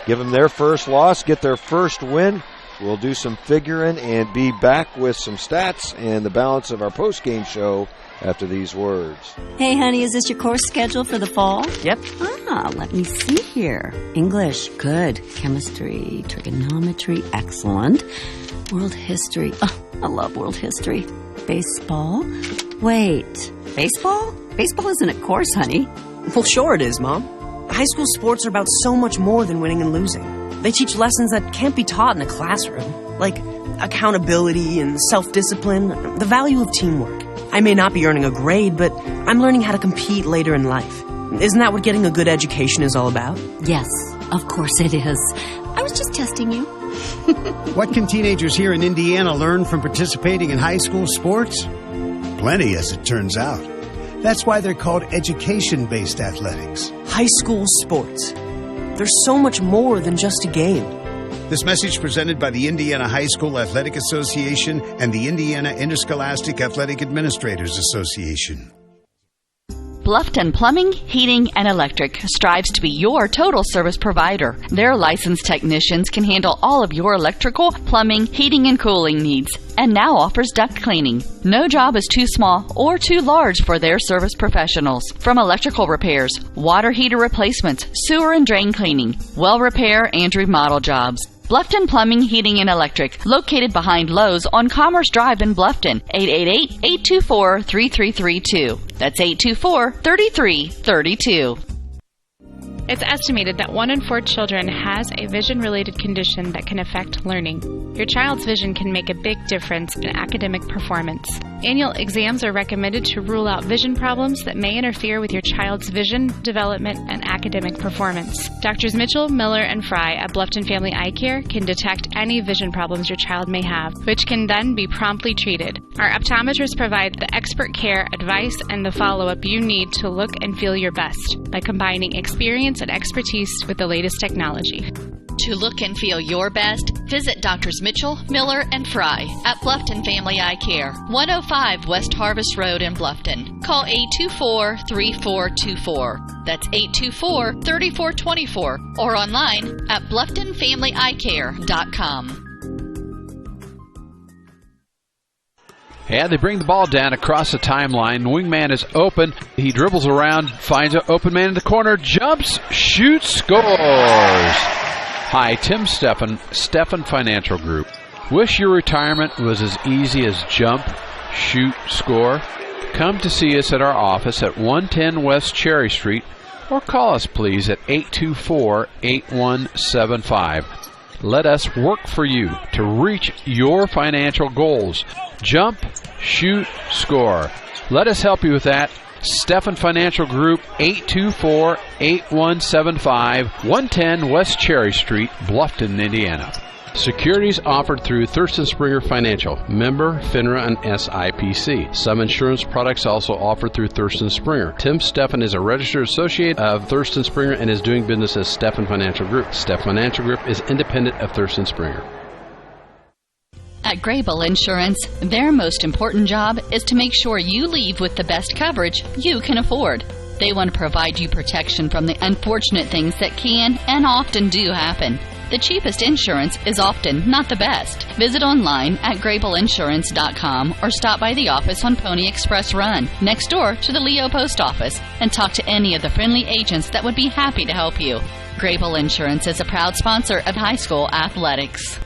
Give them their first loss, get their first win. We'll do some figuring and be back with some stats and the balance of our post-game show after these words. Hey, honey, is this your course schedule for the fall? Yep. Let me see here. English, good. Chemistry, trigonometry, excellent. World history, I love world history. Baseball? Wait, baseball? Baseball isn't a course, honey. Well, sure it is, Mom. High school sports are about so much more than winning and losing. They teach lessons that can't be taught in a classroom, like accountability and self-discipline, the value of teamwork. I may not be earning a grade, but I'm learning how to compete later in life. Isn't that what getting a good education is all about? Yes, of course it is. I was just testing you. What can teenagers here in Indiana learn from participating in high school sports? Plenty, as it turns out. That's why they're called education-based athletics. High school sports. There's so much more than just a game. This message presented by the Indiana High School Athletic Association and the Indiana Interscholastic Athletic Administrators Association. Bluffton Plumbing, Heating, and Electric strives to be your total service provider. Their licensed technicians can handle all of your electrical, plumbing, heating, and cooling needs, and now offers duct cleaning. No job is too small or too large for their service professionals. From electrical repairs, water heater replacements, sewer and drain cleaning, well repair, and remodel jobs. Bluffton Plumbing, Heating, and Electric, located behind Lowe's on Commerce Drive in Bluffton, 888-824-3332. That's 824-3332. It's estimated that 1 in 4 children has a vision-related condition that can affect learning. Your child's vision can make a big difference in academic performance. Annual exams are recommended to rule out vision problems that may interfere with your child's vision, development, and academic performance. Doctors Mitchell, Miller, and Fry at Bluffton Family Eye Care can detect any vision problems your child may have, which can then be promptly treated. Our optometrists provide the expert care, advice, and the follow-up you need to look and feel your best by combining experience and expertise with the latest technology. To look and feel your best, visit Doctors Mitchell, Miller, and Fry at Bluffton Family Eye Care, 105 West Harvest Road in Bluffton. Call 824-3424. That's 824-3424, or online at BlufftonFamilyEyeCare.com. Yeah, they bring the ball down across the timeline. Wingman is open. He dribbles around, finds an open man in the corner, jumps, shoots, scores. Hi, Tim Stephan Financial Group. Wish your retirement was as easy as jump, shoot, score? Come to see us at our office at 110 West Cherry Street, or call us please at 824-8175. Let us work for you to reach your financial goals. Jump, shoot, score. Let us help you with that. Stephan Financial Group, 824-8175, 110 West Cherry Street, Bluffton, Indiana. Securities offered through Thurston Springer Financial, member FINRA and SIPC. Some insurance products also offered through Thurston Springer. Tim Stephan is a registered associate of Thurston Springer and is doing business as Stephan Financial Group. Stephan Financial Group is independent of Thurston Springer. At Grable Insurance, their most important job is to make sure you leave with the best coverage you can afford. They want to provide you protection from the unfortunate things that can and often do happen. The cheapest insurance is often not the best. Visit online at grableinsurance.com or stop by the office on Pony Express Run, next door to the Leo Post Office, and talk to any of the friendly agents that would be happy to help you. Grable Insurance is a proud sponsor of high school athletics.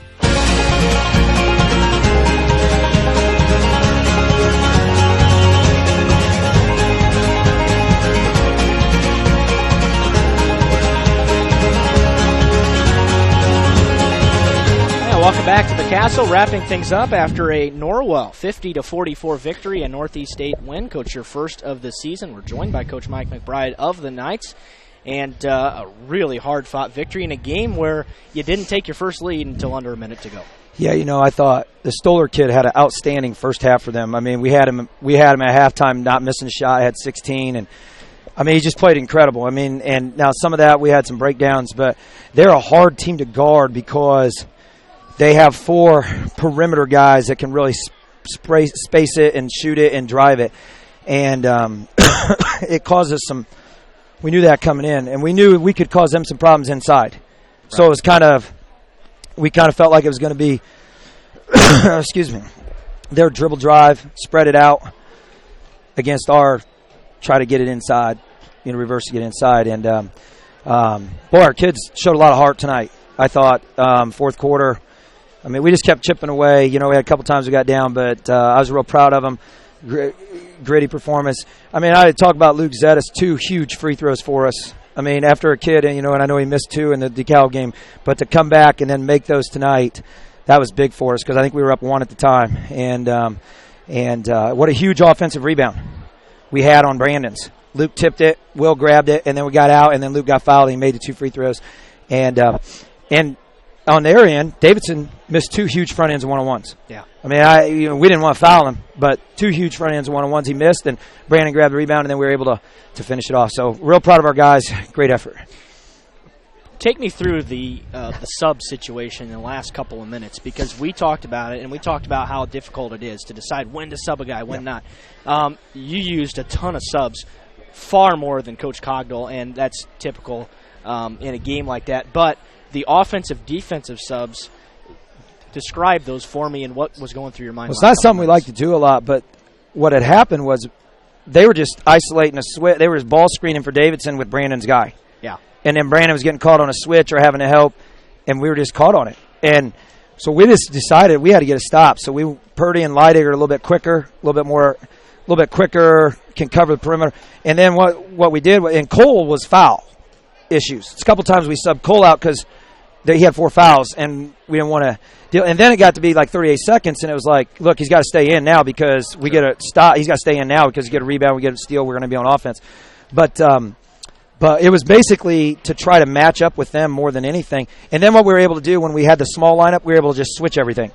Welcome back to the Castle, wrapping things up after a Norwell 50-44 victory, a Northeast State win. Coach, your first of the season. We're joined by Coach Mike McBride of the Knights, and a really hard-fought victory in a game where you didn't take your first lead until under a minute to go. Yeah, I thought the Stoller kid had an outstanding first half for them. I mean, we had him at halftime not missing a shot, had 16, and he just played incredible. And now some of that we had some breakdowns, but they're a hard team to guard because they have 4 perimeter guys that can really space it and shoot it and drive it. And it causes some – we knew that coming in. And we knew we could cause them some problems inside. Right. So it was we kind of felt like it was going to be excuse me, their dribble drive, spread it out against our try to get it inside, reverse to get inside. And, boy, our kids showed a lot of heart tonight. I thought fourth quarter – we just kept chipping away. We had a couple times we got down, but I was real proud of them. Gritty performance. I talk about Luke Zettis, 2 huge free throws for us. After a kid, and I know he missed 2 in the DeKalb game, but to come back and then make those tonight, that was big for us because I think we were up 1 at the time. And what a huge offensive rebound we had on Brandon's. Luke tipped it, Will grabbed it, and then we got out, and then Luke got fouled, and he made the 2 free throws. And on their end, Davidson missed 2 huge front ends and one-on-ones. Yeah. We didn't want to foul him, but 2 huge front ends and one-on-ones he missed, and Brandon grabbed the rebound, and then we were able to finish it off. So real proud of our guys. Great effort. Take me through the sub situation in the last couple of minutes, because we talked about it, and we talked about how difficult it is to decide when to sub a guy, when not. You used a ton of subs, far more than Coach Cogdell, and that's typical in a game like that. But the offensive, defensive subs, describe those for me and what was going through your mind. Well, it's not something we like to do a lot, but what had happened was they were just isolating a switch. They were just ball screening for Davidson with Brandon's guy. Yeah. And then Brandon was getting caught on a switch or having to help, and we were just caught on it. And so we just decided we had to get a stop. So Purdy and Leidiger a little bit quicker, a little bit quicker, can cover the perimeter. And then what we did, and Cole was foul issues. It's a couple times we subbed Cole out because he had 4 fouls, and we didn't want to deal. And then it got to be like 38 seconds, and it was like, look, he's got to stay in now because we get a stop. He's got to stay in now because we get a rebound, we get a steal, we're going to be on offense. But it was basically to try to match up with them more than anything. And then what we were able to do when we had the small lineup, we were able to just switch everything,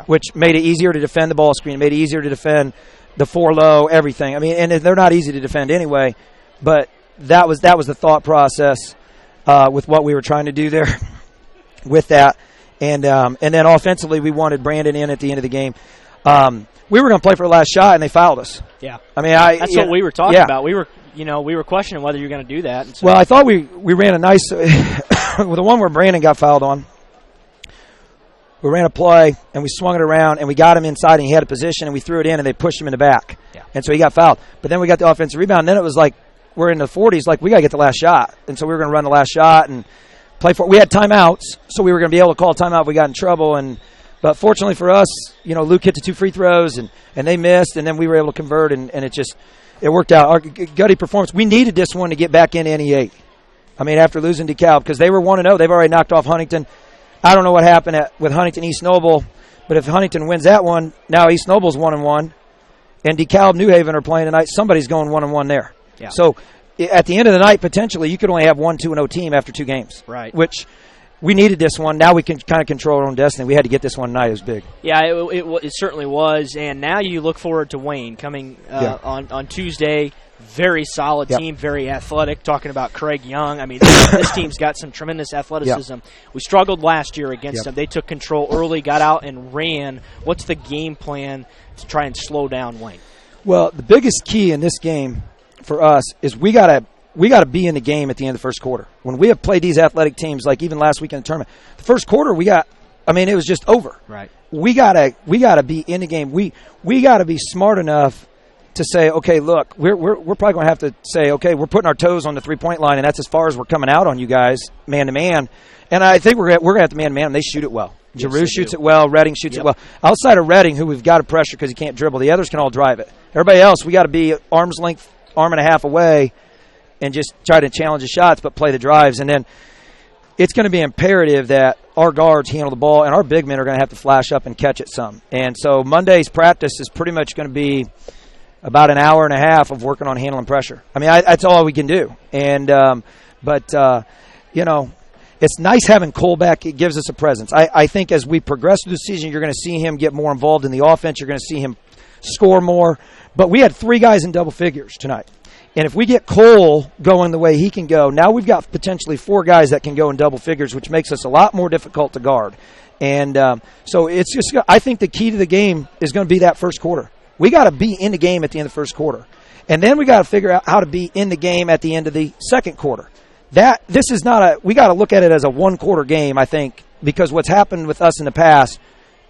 which made it easier to defend the ball screen, made it easier to defend the 4 low, everything. And they're not easy to defend anyway, but that was the thought process with what we were trying to do there. With that, and then offensively, we wanted Brandon in at the end of the game. We were going to play for the last shot, and they fouled us. Yeah, that's what we were talking about. We were questioning whether you're going to do that. And so. Well, I thought we ran a nice with the one where Brandon got fouled on. We ran a play, and we swung it around, and we got him inside, and he had a position, and we threw it in, and they pushed him in the back. Yeah. And so he got fouled. But then we got the offensive rebound, and then it was like we're in the 40s, like we got to get the last shot. And so we were going to run the last shot and play for it. We had timeouts, so we were going to be able to call a timeout if we got in trouble. But fortunately for us, Luke hit the 2 free throws, and they missed, and then we were able to convert, and it worked out. Our gutty performance. We needed this one to get back into NE8. After losing DeKalb, because they were 1-0. They've already knocked off Huntington. I don't know what happened with Huntington East Noble, but if Huntington wins that one, now East Noble's 1-1, and DeKalb New Haven are playing tonight. Somebody's going 1-1 there. Yeah. So at the end of the night, potentially, you could only have 1-2-0 team after 2 games. Right. Which we needed this one. Now we can kind of control our own destiny. We had to get this one tonight. It was big. Yeah, it certainly was. And now you look forward to Wayne coming on Tuesday. Very solid team, very athletic. Talking about Craig Young. I mean, this team's got some tremendous athleticism. We struggled last year against them. They took control early, got out and ran. What's the game plan to try and slow down Wayne? Well, the biggest key in this game for us is we got to be in the game at the end of the first quarter. When we have played these athletic teams, like even last week in the tournament, the first quarter it was just over. Right. We gotta be in the game. We gotta be smart enough to say, okay, look, we're probably going to have to say, okay, we're putting our toes on the 3-point line, and that's as far as we're coming out on you guys, man to man. And I think we're going to have to man to man. They shoot it well. Yes, Giroux shoots it well. Redding shoots it well. Outside of Redding, who we've got to pressure because he can't dribble, the others can all drive it. Everybody else, we got to be arm's length, arm and a half away, and just try to challenge the shots, but play the drives. And then it's going to be imperative that our guards handle the ball, and our big men are going to have to flash up and catch it some. And so Monday's practice is pretty much going to be about an hour and a half of working on handling pressure. I mean, that's all we can do. And it's nice having Cole back. It gives us a presence. I think as we progress through the season, you're going to see him get more involved in the offense. You're going to see him score more. But we had 3 guys in double figures tonight. And if we get Cole going the way he can go, now we've got potentially 4 guys that can go in double figures, which makes us a lot more difficult to guard. And so it's just, I think the key to the game is going to be that first quarter. We got to be in the game at the end of the first quarter. And then we got to figure out how to be in the game at the end of the second quarter. We got to look at it as a 1-quarter game, I think, because what's happened with us in the past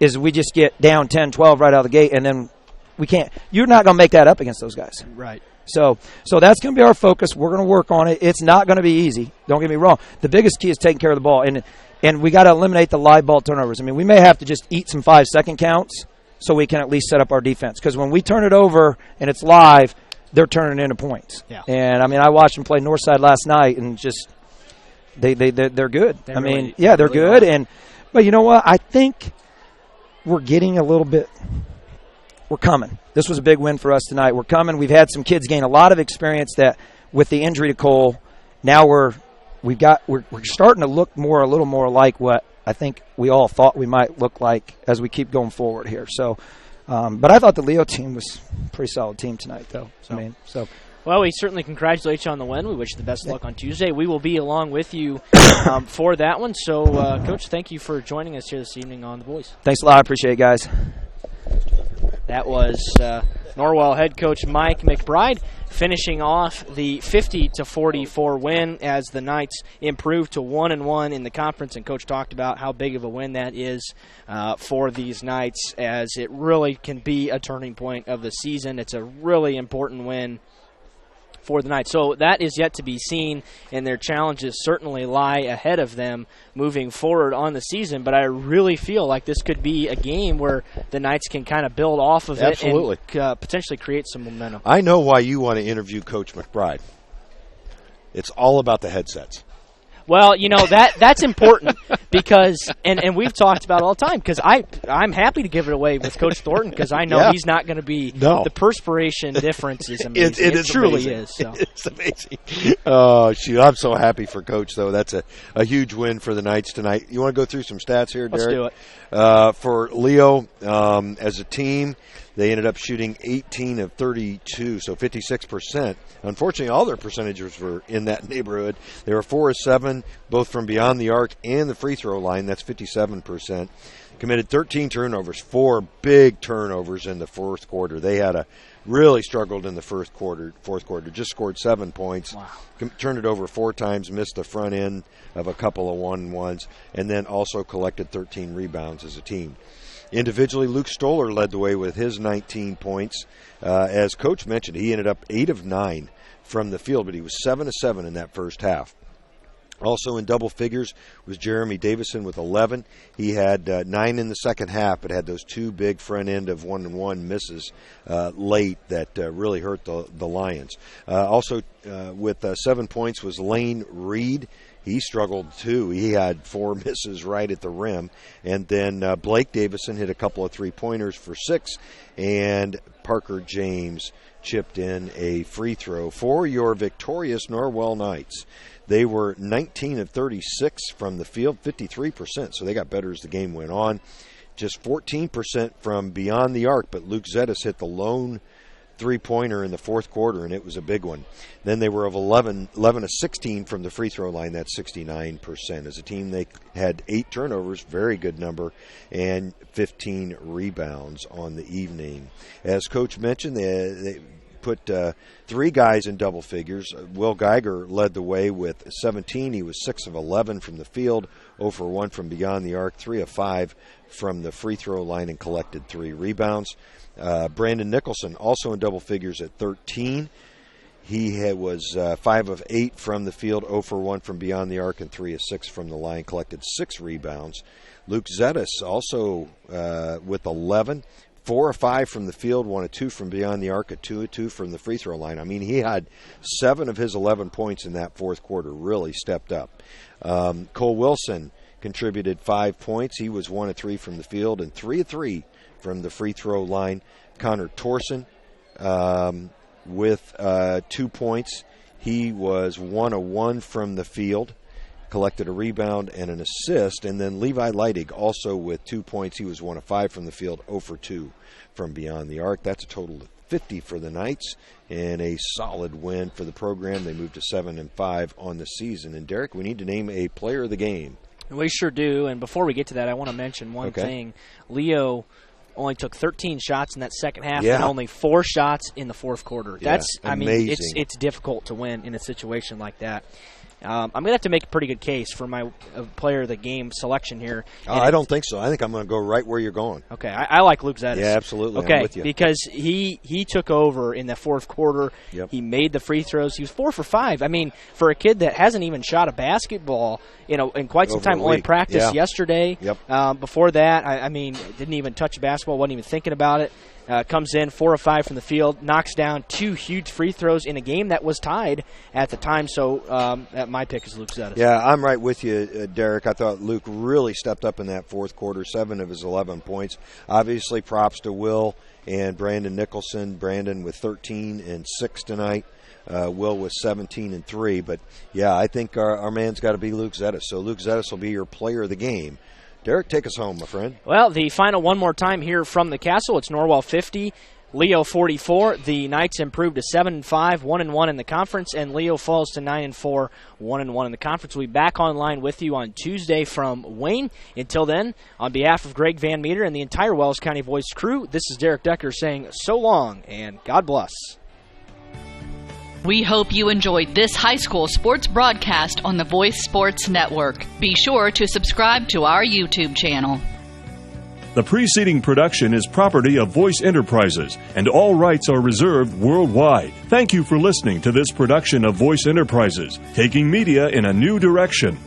is we just get down 10-12 right out of the gate, and then we can't. You're not going to make that up against those guys. Right. So that's going to be our focus. We're going to work on it. It's not going to be easy. Don't get me wrong. The biggest key is taking care of the ball, and we got to eliminate the live ball turnovers. I mean, we may have to just eat some 5-second counts so we can at least set up our defense. Because when we turn it over and it's live, they're turning into points. Yeah. And, I mean, I watched them play Northside last night, and just they're good. They're good. But you know what? I think we're getting a little bit – we're coming. This was a big win for us tonight. We're coming. We've had some kids gain a lot of experience that with the injury to Cole, now we're starting to look a little more like what I think we all thought we might look like as we keep going forward here. So, but I thought the Leo team was a pretty solid team tonight, though. Well, we certainly congratulate you on the win. We wish you the best luck on Tuesday. We will be along with you for that one. So, Coach, thank you for joining us here this evening on The Voice. Thanks a lot. I appreciate it, guys. That was Norwell head coach Mike McBride finishing off the 50-44 win as the Knights improved to 1-1 in the conference. And Coach talked about how big of a win that is for these Knights, as it really can be a turning point of the season. It's a really important win for the Knights. So that is yet to be seen, and their challenges certainly lie ahead of them moving forward on the season. But I really feel like this could be a game where the Knights can kind of build off of it and potentially create some momentum. I know why you want to interview Coach McBride. It's all about the headsets. Well, you know, that's important because, and we've talked about it all the time, because I'm happy to give it away with Coach Thornton because I know he's not going to be the perspiration difference is amazing. It truly amazing. Is. So. It's amazing. Oh, shoot. I'm so happy for Coach, though. That's a huge win for the Knights tonight. You want to go through some stats here, Derek? Let's do it. For Leo, as a team, they ended up shooting 18 of 32, so 56%. Unfortunately, all their percentages were in that neighborhood. They were 4 of 7, both from beyond the arc and the free throw line. That's 57%. Committed 13 turnovers, 4 big turnovers in the fourth quarter. They had really struggled in the fourth quarter, just scored 7 points. Wow. Turned it over 4 times, missed the front end of a couple of 1-1s, and then also collected 13 rebounds as a team. Individually, Luke Stoller led the way with his 19 points. As Coach mentioned, he ended up 8 of 9 from the field, but he was 7 of 7 in that first half. Also in double figures was Jeremy Davison with 11. He had 9 in the second half, but had those 2 big front end of 1-1 misses late that really hurt the Lions. Also with 7 points was Lane Reed. he struggled too. He had 4 misses right at the rim. And then Blake Davison hit a couple of three-pointers for 6, and Parker James chipped in a free throw for your victorious Norwell Knights. They were 19 of 36 from the field, 53%, so they got better as the game went on. Just 14% from beyond the arc, but Luke Zettis hit the lone three-pointer in the fourth quarter, and it was a big one. Then they were of 11 of 16 from the free throw line. That's 69%. As a team, they had 8 turnovers, very good number, and 15 rebounds on the evening. As Coach mentioned, they put 3 guys in double figures. Will Geiger led the way with 17. He was 6 of 11 from the field, 0 for 1 from beyond the arc, 3 of 5 from the free throw line, and collected 3 rebounds. Brandon Nicholson also in double figures at 13. He was 5 of 8 from the field, 0 for 1 from beyond the arc, and 3 of 6 from the line, collected 6 rebounds. Luke Zettis also with 11, 4 of 5 from the field, 1 of 2 from beyond the arc, 2 of 2 from the free throw line. I mean, he had 7 of his 11 points in that fourth quarter, really stepped up. Cole Wilson contributed 5 points. He was 1 of 3 from the field and 3 of 3 from the free throw line. Connor Torson with 2 points. He was 1 of 1 from the field, collected a rebound and an assist. And then Levi Leidig also with 2 points. He was 1 of 5 from the field, 0 for 2 from beyond the arc. That's a total of 50 for the Knights, and a solid win for the program. They moved to 7-5 on the season. And Derek, we need to name a player of the game. We sure do. And before we get to that, I want to mention one thing. Leo only took 13 shots in that second half and only 4 shots in the fourth quarter. That's amazing. I mean, it's difficult to win in a situation like that. I'm going to have to make a pretty good case for my player of the game selection here. I don't think so. I think I'm going to go right where you're going. Okay, I like Luke Zettis. Yeah, absolutely. Okay, I'm with you. because he took over in the fourth quarter. Yep. He made the free throws. He was 4 for 5. I mean, for a kid that hasn't even shot a basketball in quite some time, only practiced yesterday. Yep. Before that, I mean, didn't even touch a basketball, wasn't even thinking about it. Comes in 4 of 5 from the field, knocks down 2 huge free throws in a game that was tied at the time. So my pick is Luke Zettis. Yeah, I'm right with you, Derek. I thought Luke really stepped up in that fourth quarter, 7 of his 11 points. Obviously, props to Will and Brandon Nicholson. Brandon with 13 and 6 tonight. Will with 17 and 3. But, yeah, I think our man's got to be Luke Zettis. So Luke Zettis will be your player of the game. Derek, take us home, my friend. Well, the final one more time here from the Castle. It's Norwell 50, Leo 44. The Knights improved to 7-5, 1-1 in the conference, and Leo falls to 9-4, 1-1 in the conference. We'll be back online with you on Tuesday from Wayne. Until then, on behalf of Greg Van Meter and the entire Wells County Voice crew, this is Derek Decker saying so long and God bless. We hope you enjoyed this high school sports broadcast on the Voice Sports Network. Be sure to subscribe to our YouTube channel. The preceding production is property of Voice Enterprises, and all rights are reserved worldwide. Thank you for listening to this production of Voice Enterprises, taking media in a new direction.